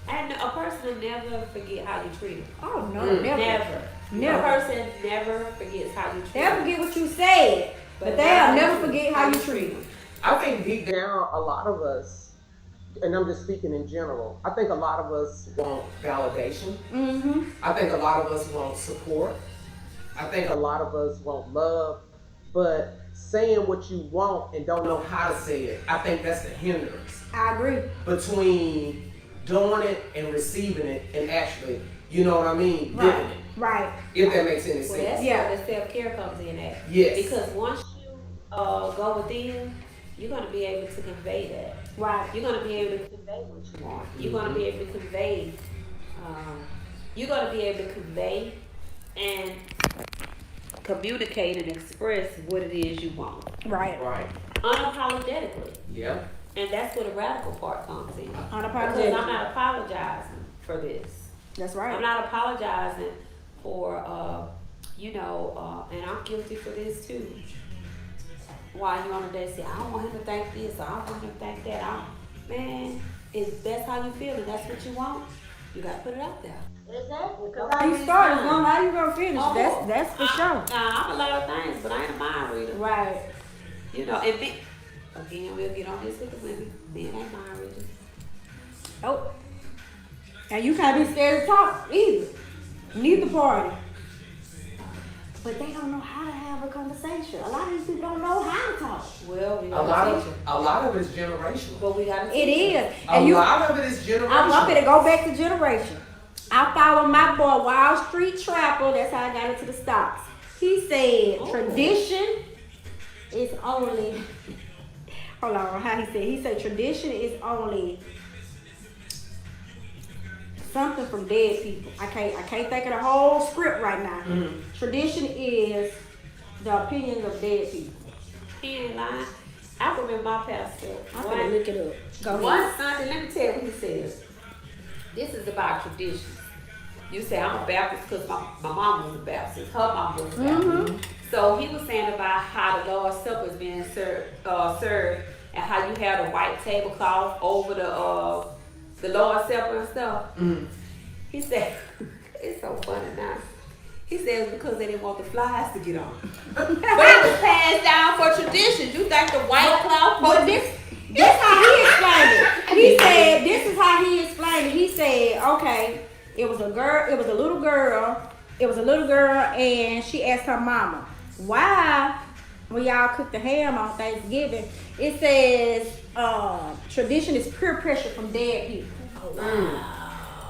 And a person will never forget how you treat them. oh no, Never. Never. A person never forgets how you treat They'll them. forget what you said, but they'll never forget how you treat them. I think deep down, a lot of us, and I'm just speaking in general, I think a lot of us want validation. Mm-hmm. I think a lot of us want support. I think a lot of us want love. But saying what you want and don't know how to say it, I think that's the hindrance I agree. between doing it and receiving it and actually, you know what I mean, Right. living it. Right. If that makes any Well, sense. that's Yeah. where the self-care comes in at. Yes. Because once you go within, you're going to be able to convey that. Right. You're going to be able to convey what you want. You're going to be able to convey, and communicate and express what it is you want. Right. Right. Unapologetically. Yeah. And that's where the radical part comes in. Because I'm Unapologetic. not apologizing for this. That's I'm right. not apologizing for, and I'm guilty for this too. While you on a day say, I don't want him to think this, or I don't want him to think that. Man, if that's how you feel and that's what you want, you gotta put it out there. exactly. How you start is gonna how you gonna finish. Oh. That's for sure. I'm a lot of things, but I ain't a mind reader. Right. And me, again, we'll get on this with the women. Men ain't mind readers. Oh. And you can't be scared to talk either. Neither party. But they don't know how to have a conversation. A lot of these people don't know how to talk. Well, we A gotta lot teach of them. a lot of it's generational. But we gotta It teach them. is. A And you lot of it is generational. I'm gonna go back to generation. I follow my boy Wall Street Trapper. That's how I got into the stocks. He said tradition is only. Hold on, how he said? He said tradition is only something from dead people. I can't think of the whole script right now. Mhm. Tradition is the opinions of dead people. He ain't lying. I remember my pastor. I'm gonna look it up. Go One ahead. Sunday, let me tell you what he says. This is about traditions. You say I'm a Baptist because my mom was a Baptist. Her mom was a Baptist. Mm-hmm. So he was saying about how the Lord's Supper is being served, and how you have the white tablecloth over the Lord's Supper and stuff. Mm. He said, it's so funny now. He said it's because they didn't want the flies to get on. But it was passed down for traditions. You think the white cloth? But this how he explained it. He said, this is how he explained it. He said, okay, it was a little girl, and she asked her mama, why, when y'all cook the ham on Thanksgiving, it says, tradition is peer pressure from dead people.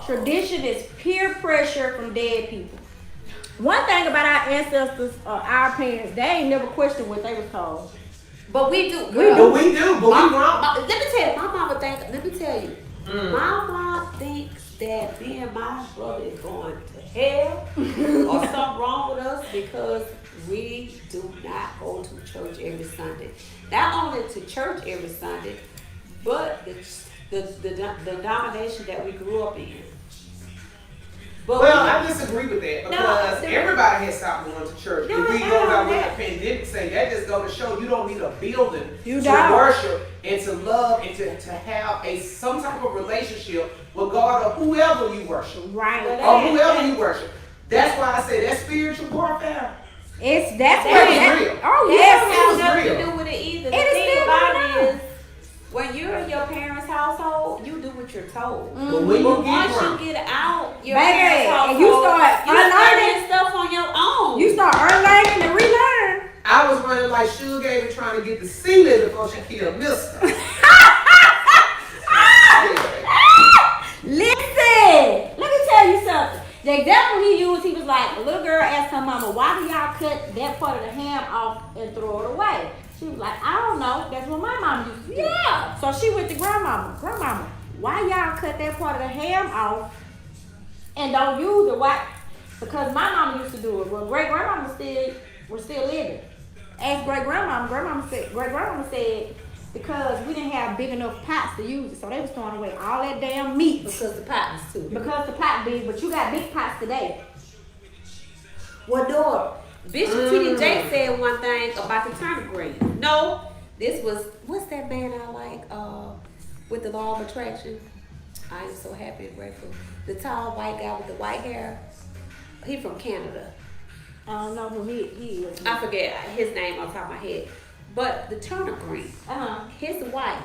Tradition is peer pressure from dead people. One thing about our ancestors, our parents, they ain't never questioned what they was told. But we do. But we do, but we wrong. Let me tell you, my mama my mom thinks that me and my brother is going to hell or something wrong with us because we do not go to church every Sunday. Not only to church every Sunday, but the denomination that we grew up in. But Well, I disagree with that because No, everybody has stopped going to church. No, If we I go know by what that. the pandemic say, that just go to show you don't need a building You to don't. worship and to love and to have some type of relationship with God or whoever you worship. Right. Or whoever you worship. That's why I say that's spiritual warfare. That's That what is real. Oh That yes, don't it have was nothing real. to do with it either. It The is thing still about going it on. is, when you're in your parents' household, you do what you're told. But when But you once get drunk, you get out your Baby, parents' household, and you start you unlearning stuff on your own. you start unlearning and relearn. I was running like Sugar Gator trying to get the ceiling before she killed Mister. Listen, let me tell you something. The example he used, he was like, a little girl asked her mama, why do y'all cut that part of the ham off and throw it away? She was like, I don't know. That's what my mom used to do. Yeah. So she went to grandmama. Grandmama, why y'all cut that part of the ham off and don't use the white? Because my mama used to do it. Well, great grandmama was still living. Asked great grandmama said because we didn't have big enough pots to use it, so they was throwing away all that damn meat. Because the pot is too big. Because the pot big, but you got big pots today. Well, no, Bishop TDJ said one thing about the turnip green. No, this was, what's that man I like with the law of attraction? I am so happy and grateful. The tall white guy with the white hair. He from Canada. I don't know who he is. I forget his name on top of my head. But the turnip green, his wife,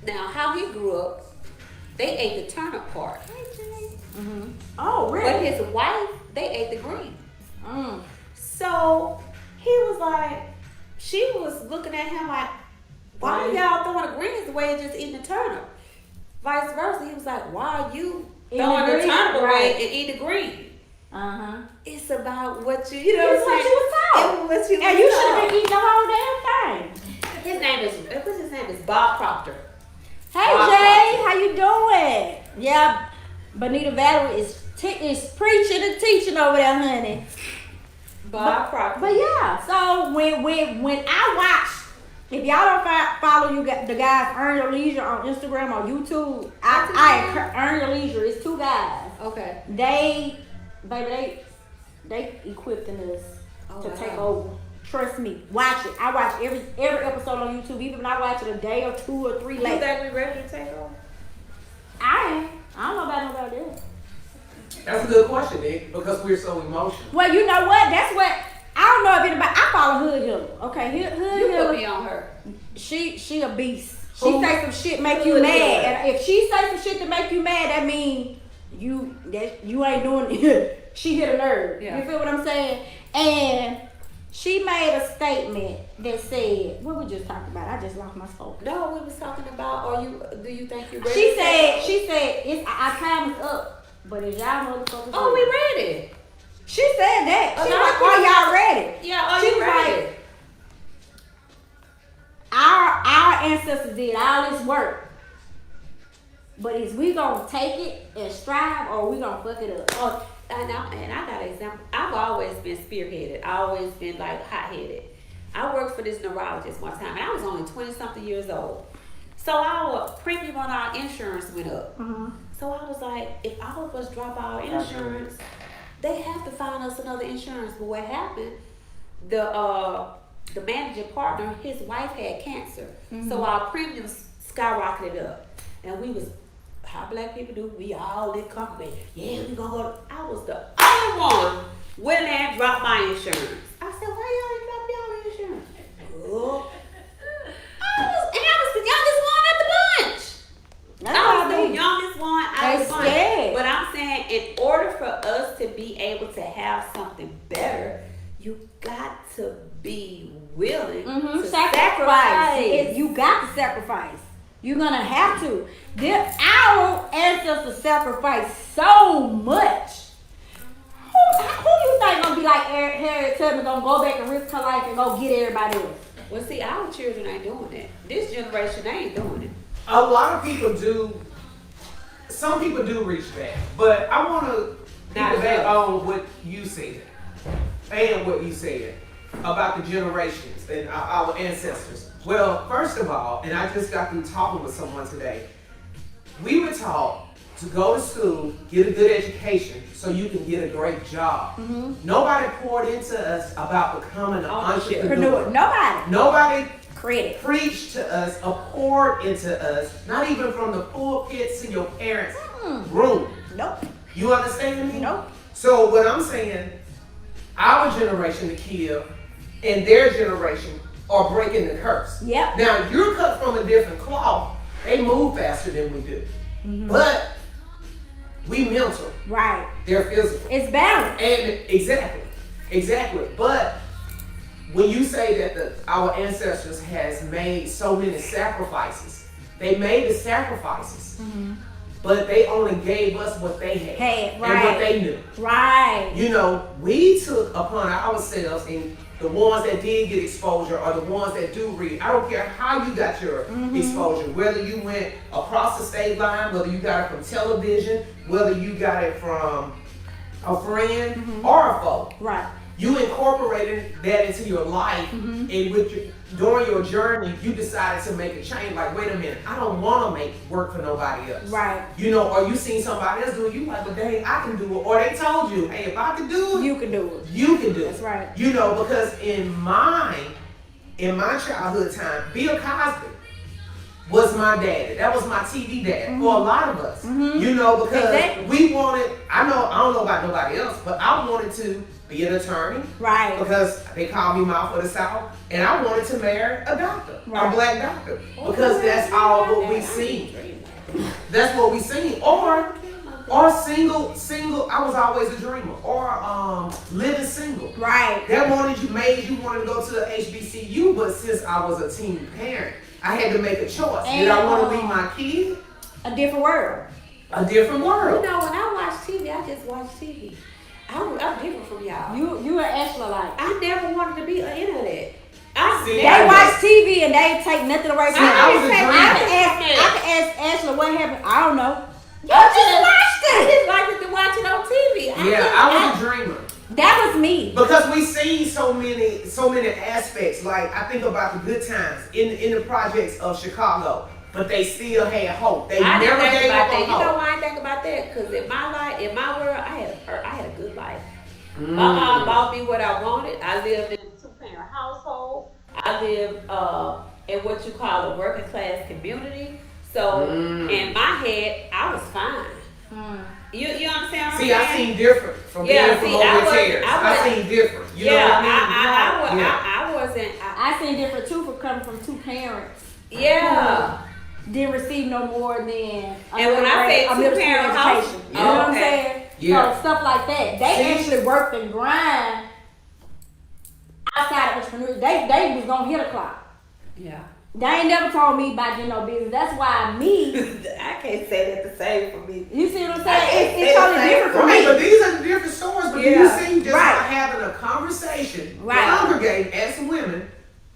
now how he grew up, they ate the turnip part. Mm-hmm. Oh, really? But his wife, they ate the green. So he was like, she was looking at him like, why are y'all throwing the greens away and just eating the turnip? Vice versa, he was like, why are you throwing the turnip away and eating the green? It's about what you know. It's what you was taught. What you and you should have been eating the whole damn thing. His name is Bob Proctor. Hey Bob Jay, Proctor. how you doing? Yeah, Bonita Valerie is preaching and teaching over there, honey. Bob Proctor. But yeah, so when I watch, if y'all don't follow the guys Earn Your Leisure on Instagram or YouTube, I Earn Your Leisure. It's two guys. Okay. They equipping us to take over. Trust me, watch it. I watch every episode on YouTube, even when I watch it a day or 2 or 3 later. You think we ready to take over? I don't know about nobody else. That's a good question, Nick, because we're so emotional. Well, you know what? That's what I don't know if anybody. I follow Hood Hill. Okay, Hood You Hill. put me on her. She a beast. She Who? say some shit make you mad, and if she say some shit to make you mad, that mean you ain't doing it. She hit a nerve. Yeah. You feel what I'm saying? And she made a statement that said, what we just talked about? I just lost my focus. No, we was talking about. Do you think you're ready? She said it's our time is up, but is y'all motherfuckers? Oh, we ready. She said that. She lot was of like, are people- y'all ready? Yeah, are She you was ready? like, our ancestors did all this work, but is we gonna take it and strive, or we gonna fuck it up? Oh, and I got an example. I've always been spearheaded. I always been like hot-headed. I worked for this neurologist one time, and I was only 20-something years old. So our premium on our insurance went up. So I was like, if all of us drop our insurance, they have to find us another insurance. But what happened? The managing partner, his wife had cancer, so our premiums skyrocketed up, and we was. How black people do, we all lit company. Yeah, we gonna go. I was the only one went and dropped my insurance. I said, why y'all ain't drop y'all insurance? Oh. I was the youngest one at the bunch. I was the youngest one out of the bunch. But I'm saying, in order for us to be able to have something better, you got to be willing to sacrifice. You got to sacrifice. You're gonna have to. Our ancestors sacrificed so much. Who you think gonna be like Harriet Tubman, gonna go back and risk her life and go get everybody else? Well, see, our children ain't doing that. This generation ain't doing it. A lot of people do. Some people do reach back, but I want to piggyback on what you said and what you said about the generations and our ancestors. Well, first of all, and I just got through talking with someone today, we were taught to go to school, get a good education, so you can get a great job. Nobody poured into us about becoming an entrepreneur. Nobody preached to us or poured into us, not even from the pulpits in your parents' room. Nope. You understand me? Nope. So what I'm saying, our generation, the kid, and their generation are breaking the curse. Yep. Now, you're cut from a different cloth. They move faster than we do. But we mental. Right. They're physical. It's balanced. And exactly. But when you say that our ancestors has made so many sacrifices, they made the sacrifices, but they only gave us what they had and what they knew. Right. You know, we took upon ourselves, and the ones that did get exposure are the ones that do read. I don't care how you got your exposure, whether you went across the state line, whether you got it from television, whether you got it from a friend, or a foe. Right. You incorporated that into your life, and during your journey, you decided to make a change. Like, wait a minute, I don't want to make work for nobody else. Right. You know, or you seen somebody else do it, you like, but dang, I can do it. Or they told you, hey, if I can do it, You can do it. you can do it. That's right. You know, because in my childhood time, Bill Cosby was my daddy. That was my TV dad for a lot of us. You know, because we wanted, I don't know about nobody else, but I wanted to be an attorney. Right. Because they called me Mouth of the South. And I wanted to marry a doctor, Right. a black doctor. Because that's all what we see. That's what we see. Or single, I was always a dreamer. Or living single. Right. That wanted you want to go to the HBCU, but since I was a teen parent, I had to make a choice. Did I want to leave my kid? A different world. A different world. You know, when I watch TV, I just watch TV. I'm different from y'all. You and Ashley like. I never wanted to be an internet. See, They watch TV and they take nothing away from it. I was a dreamer. I can ask Ashley what happened. I don't know. You just watched it. I just liked to watch it on TV. Yeah, I was a dreamer. That was me. Because we see so many aspects. Like, I think about the good times in the projects of Chicago, but they still had hope. They I never didn't think gave about up that. on You know hope. why I didn't think about that? Because in my life, in my world, I had a good life. My mom bought me what I wanted. I lived in a 2-parent household. I lived in what you call a working class community. So in my head, I was fine. You understand what I'm saying? I seen different from being from over there. I seen different. You know what I mean? I wasn't. I seen different too for coming from 2 parents. Yeah. Didn't receive no more than And when I say a middle school 2-parent house, education. You know what I'm okay. saying? Yeah. So stuff like that. They actually worked and grind outside of entrepreneurship. They was gonna hit a clock. Yeah. They ain't never told me about getting no business. That's why me. I can't say that the same for me. You see what I'm saying? It's totally different for Right, me. but these are different stories. But Yeah. you see, just Right. by having a conversation, Right. congregate as women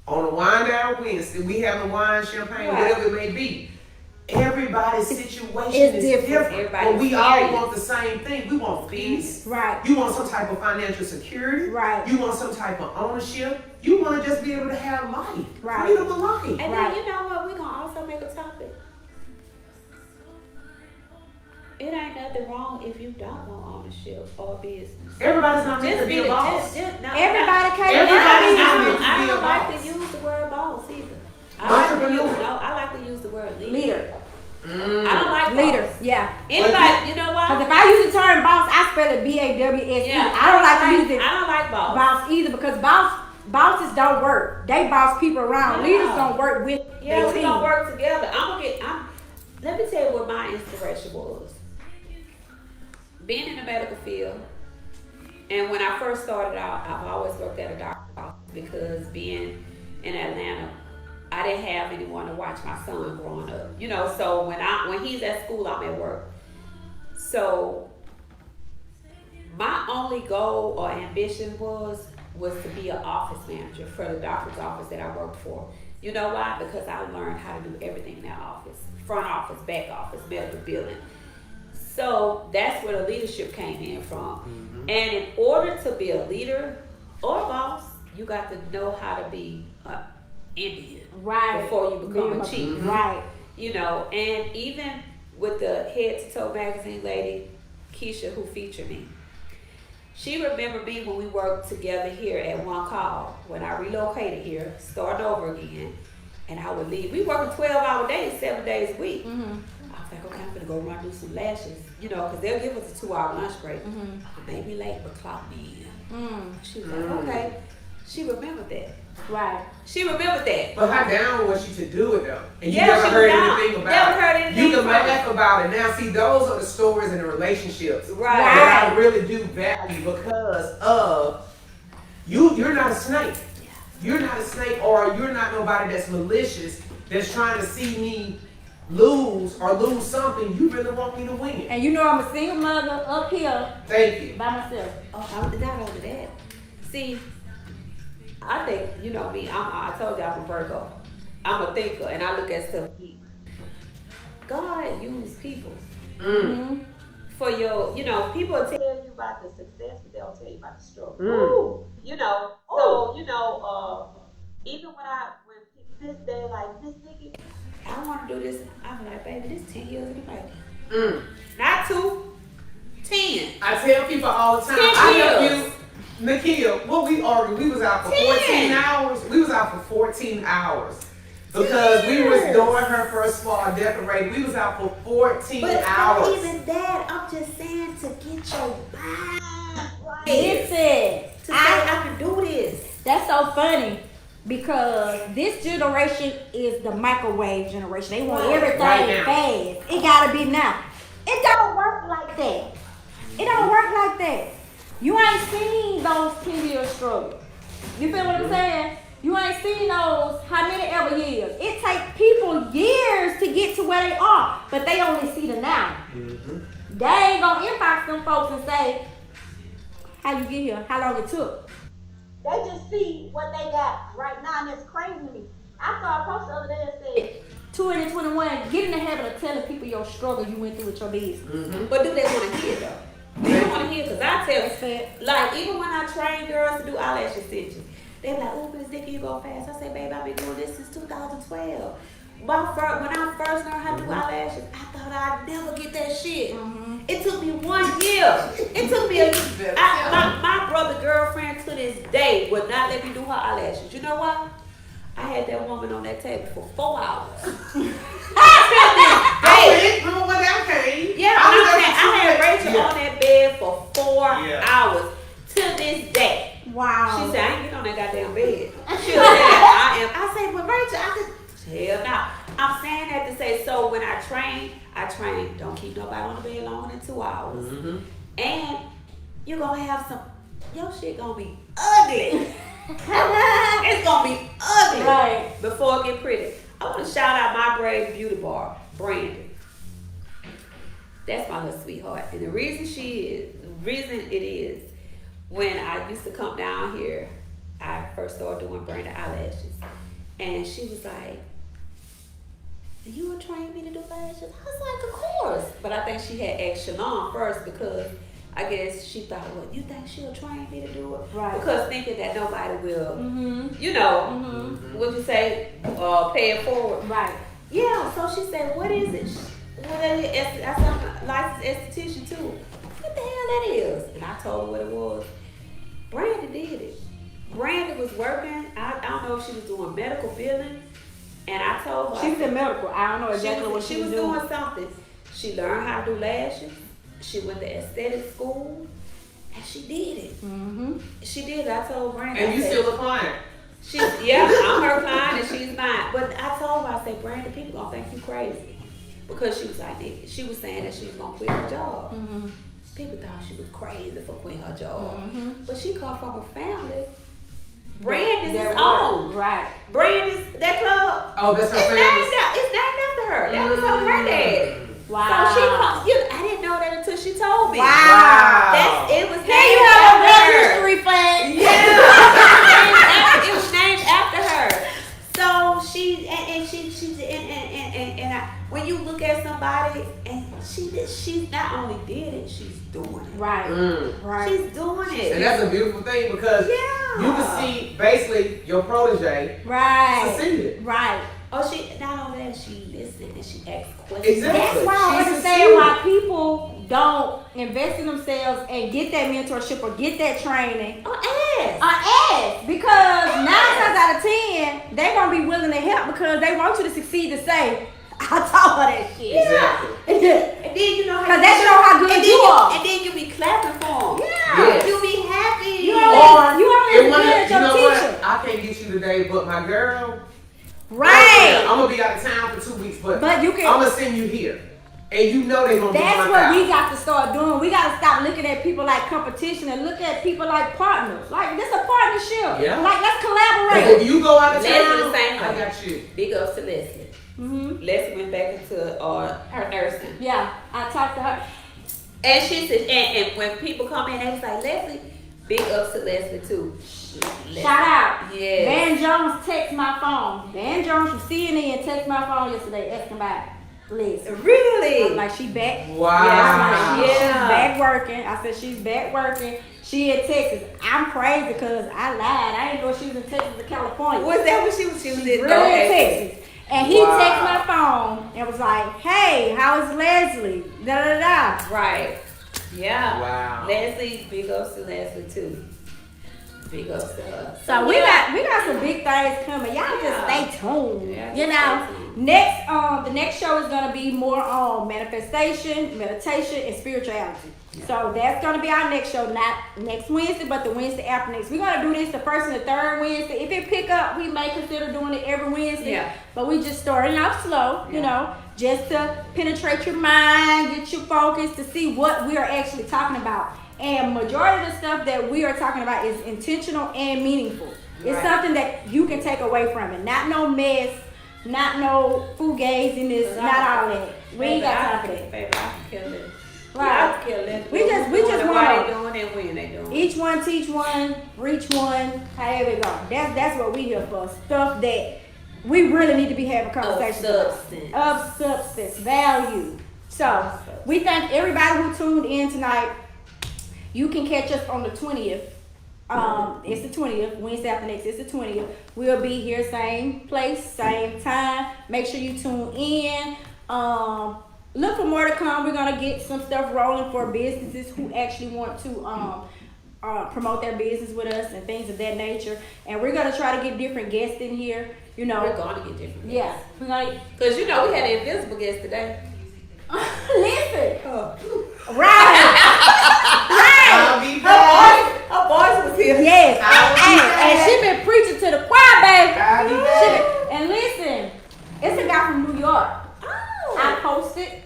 on a wine down Wednesday, we having wine, champagne, Right. whatever it may be. Everybody's situation It's is different. different. Everybody's But we all experience. want the same thing. We want peace. Right. You want some type of financial security. Right. You want some type of ownership. You want to just be able to have life. Right. Freedom of life. And Right. then you know what? We're gonna also make a topic. It ain't nothing wrong if you don't want ownership or business. Everybody's not meant to be a boss. no, Everybody can't Everybody's be a not boss. meant to I be a don't like boss. to use the word boss either. Entrepreneur. I like to use the word leader. Leader. I don't like Leader. boss. Yeah. Anybody, you know Because what? if I use the term boss, I spell it BAWSE. Yeah, I don't like to use it I don't like boss. boss either because bosses don't work. They boss people around. Yeah. Leaders don't work with Yeah, their we team. gonna work together. Let me tell you what my inspiration was. Being in the medical field, and when I first started out, I've always worked at a doctor's office because being in Atlanta, I didn't have anyone to watch my son growing up. You know, so when he's at school, I'm at work. So my only goal or ambition was to be an office manager for the doctor's office that I worked for. You know why? Because I learned how to do everything in that office. Front office, back office, medical billing. So that's where the leadership came in from. And in order to be a leader or a boss, you got to know how to be an Indian Right. before you become a chief. Right. You know, and even with the Head to Toe magazine lady, Keisha, who featured me, she remembered me when we worked together here at One Call, when I relocated here, starting over again, and I would leave. We working 12-hour days, 7 days a week. I was like, okay, I'm gonna go run do some lashes, you know, because they'll give us a 2-hour lunch break. I may be late, but clock me in. She was like, okay. She remembered that. Right. She remembered that. But how down was she to do it though? And you Yeah, never she heard was down. anything about Never it. heard anything You can about laugh about it. Now see, those are the stories and the relationships Right. that I really do value because of you're not a snake. You're not a snake, or you're not nobody that's malicious, that's trying to see me lose or lose something. You really want me to win. And you know I'm a single mother up here Thank you. by myself. Oh, not only that. See, I think, you know me, I told you I'm a Virgo. I'm a thinker, and I look at stuff deep. God used people for your, people tell Tell you about the success, but they don't tell you about the struggle. Mm. Even when people this day like Miss Nykki, I want to do this. I'm like, baby, this 10 years in the making. Mm. Not 2, 10. I tell people all the time, 10 I years. help you. Nakia, what we argued, we was out for 14 hours. We was out for 14 hours. Because we was doing her first fall decorating. We was out for 14 hours. But even that, I'm just saying to get your mind right. Listen, To say I can do this. that's so funny because this generation is the microwave generation. They want everything Right now. fast. It gotta be now. It don't work like that. It don't work like that. You ain't seen those 10-year struggles. You feel what I'm saying? You ain't seen those how many ever years. It takes people years to get to where they are, but they only see the now. Mm-hmm. They ain't gonna inbox them folks and say, how you get here, how long it took. They just see what they got right now, and it's crazy to me. I saw a post the other day that said, 2021, get in the habit of telling people your struggle you went through with your business. Mm-hmm. But do they want to hear though? They don't want to hear because I tell That's fair. like even when I train girls to do eyelash extensions, they be like, oh, Miss Nykki, you go fast. I say, babe, I've been doing this since 2012. When I first learned how to do eyelashes, I thought I'd never get that shit. Mm-hmm. It took me 1 year. It took me my brother girlfriend to this day would not let me do her eyelashes. You know why? I had that woman on that table for 4 hours. Remember when that came? Yeah, I had Rachel on that bed for 4 Yeah. hours to this day. Wow. She said, I ain't get on that goddamn bed. She said, I said, but Rachel, I could. Hell no. I'm saying that to say, so when I train. Don't keep nobody on the bed longer than 2 hours. Mm-hmm. And you're going to have some, your shit going to be ugly. It's going to be ugly Right. before it get pretty. I want to shout out my brave beauty bar, Brandon. That's my little sweetheart. And the reason it is, when I used to come down here, I first started doing Brandon eyelashes. And she was like, you would train me to do lashes? I was like, of course. But I think she had asked Shalon first because I guess she thought, well, you think she'll train me to do it? Right. Because thinking that nobody will, Mm-hmm. would you say, pay it forward? Right. Yeah, so she said, what is it? I said, I'm a licensed esthetician too. What the hell that is? And I told her what it was. Brandon did it. Brandon was working. I don't know if she was doing medical billing. And I told her. She was in medical. I don't know exactly what she was doing something. She learned how to do lashes. She went to aesthetic school. And she did it. Mm-hmm. She did it. I told Brandon. And you still a client. I'm her client and she's mine. But I told her, I said, Brandon, people gonna think you crazy. Because she was like, she was saying that she was gonna quit her job. Mm-hmm. People thought she was crazy for quitting her job. Mm-hmm. But she come from a family. Brandon's his own. Right. Brandon's, that club, Oh, that's her it's family. named after her. That was her granddad. Wow. So she come, I didn't know that until she told me. Wow. It was Hey, named you have a after real her. history flag. It was named after her. So when you look at somebody and she not only did it, she's doing it. Right. Right. She's doing it. And that's a beautiful thing because Yeah. you can see basically your protege Right. succeeded. Right. Oh, she not only that, she listened and she asked questions. Exactly. That's why I She's understand succeeded. why people don't invest in themselves and get that mentorship or get that training. Ask because 9 times out of 10 they're gonna be willing to help because they want you to succeed to say, I taught her that shit. Exactly. And then you know how Because they show how good you are. And then you be clapping for them. Yes. You be happy. You Or only it wanna- as you good know as your what? teacher. I can't get you today, but my girl. Right. I'm gonna be out of town for 2 weeks, but you can. I'm gonna send you here, and you know they're gonna be That's my what pal. we got to start doing. We got to stop looking at people like competition and look at people like partners. Like, this is a partnership. Yeah. Like, let's But collaborate. if you go out of Leslie town, the same I way. got you. Big ups to Leslie. Mm-hmm. Leslie went back into her nursing. Yeah, I talked to her. And she said, and when people come in, they was like, Leslie, big ups to Leslie too. Leslie. Shout out. Yes. Van Jones text my phone. Van Jones from CNN text my phone yesterday asking about Listen. Really? I'm like, she back. Wow. I'm like, she's Yeah. back working. I said, she's back working. She in Texas. I'm crazy because I lied. I didn't know she was in Texas or California. Was that what she was? She was in Really in Texas. And he Wow. texted my phone and was like, hey, how's Leslie? Da da da. Right. Yeah. Wow. Leslie, big ups to Leslie too. Big ups to her. So we got some big things coming. Y'all just Yeah. stay tuned. Yeah, You just know, stay tuned. the next show is gonna be more on manifestation, meditation, and spirituality. So that's gonna be our next show, not next Wednesday, but the Wednesday after next. We're gonna do this the first and the third Wednesday. If it pick up, we may consider doing it every Wednesday. Yeah. But we just starting off slow, you Yeah. know, just to penetrate your mind, get you focused to see what we are actually talking about. And majority of the stuff that we are talking about is intentional and meaningful. It's Right. something that you can take away from it. Not no mess, not no fugaziness, not all that. We ain't got time for that. Baby, I can kill it. Right. I can kill it. We just why wanna- they doing it, when they doing it. Each one teach one, reach one, however it go. That's what we here for. Stuff that we really need to be having conversations about. substance. Of substance, value. So we thank everybody who tuned in tonight. You can catch us on the 20th. It's the 20th, Wednesday after next. It's the 20th. We'll be here, same place, same time. Make sure you tune in. Look for more to come. We're gonna get some stuff rolling for businesses who actually want to promote their business with us and things of that nature. And we're gonna try to get different guests in here. You know, We're going to get different. yeah, we're gonna Because we had an invisible guest today. listen. Right. I'll be back. Her voice was here. Yes. I'll be And she been preaching to the choir, baby. I'll be She back. been- and listen, it's a guy from New York. Oh. I posted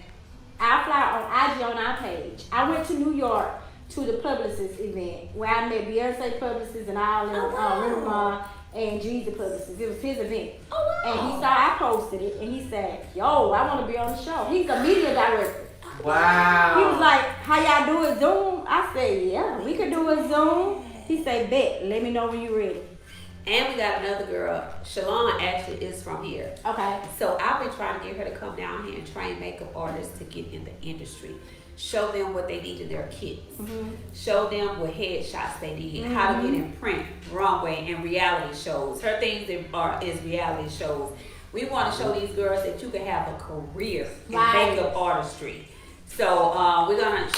our flyer on IG on our page. I went to New York to the Publicist event where I met Beyonce Publicist and all them, Remy Ma and Jeezy Publicist. It was his event. Oh, wow. And he saw I posted it and he said, yo, I want to be on the show. He's a media director. Wow. He was like, how y'all do it Zoom? I said, yeah, we could do it Zoom. He said, bet, let me know when you're ready. And we got another girl. Shalon actually is from here. Okay. So I've been trying to get her to come down here and train makeup artists to get in the industry. Show them what they need in their kits. Show them what headshots they need, how to get in print, runway, and reality shows. Her things is reality shows. We want to show these girls that you can have a career in Right. makeup artistry. So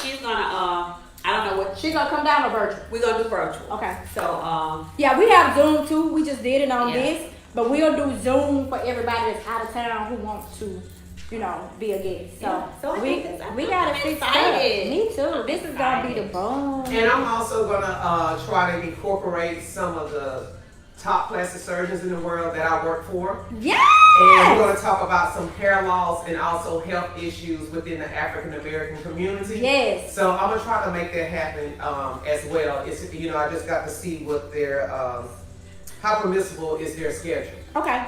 she's gonna, I don't know what, She gonna come down or virtual? we're gonna do virtual. Okay. So, Yeah, we have Zoom too. We just did it on Yeah. this. But we'll do Zoom for everybody that's out of town who wants to, you know, be a guest. So, Yeah. So I we think that's- we got I'm it fixed up. excited. Me too. This is gonna be the excited. bomb. And I'm also gonna try to incorporate some of the top plastic surgeons in the world that I work for. Yeah. And we're gonna talk about some hair loss and also health issues within the African American community. Yes. So I'm gonna try to make that happen as well. It's I just got to see what their how permissible is their schedule. Okay.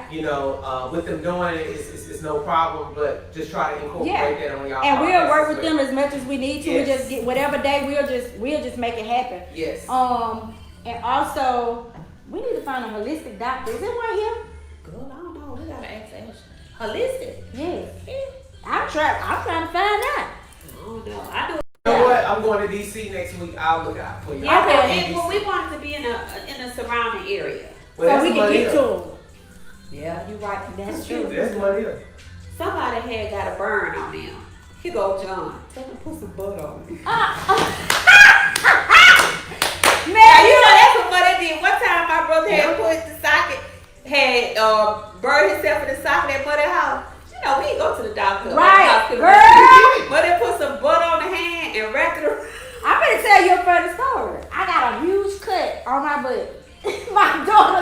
With them doing it, it's no problem, but just try to incorporate that on y'all. And we'll podcast work as with well. them as much as we need to. Yes. We just get whatever day we'll just make it happen. Yes. And also we need to find a holistic doctor. Is there one here? girl, I don't know. We gotta ask Ashley. Holistic. Yes. Yeah. I'm trying to find out. I don't know. I do. You know what? I'm going to DC next week. I'll look out for you. Yeah, Okay. well, we want it to be in a surrounding area. Well, So that's we can money get up. to them. Yeah, you're right. That's true. That's money up. Somebody had got a burn on them. Here go John. Tell him to put some butter on me. Man, Now, you know that's what they did. One time my brother had put the socket, had burned himself in the socket at Buddy house. You know, we go to the doctor. Right, Hospital. girl. But they put some butter on the hand and wrapped it around. I'm gonna tell you a funny story. I got a huge cut on my butt. My daughter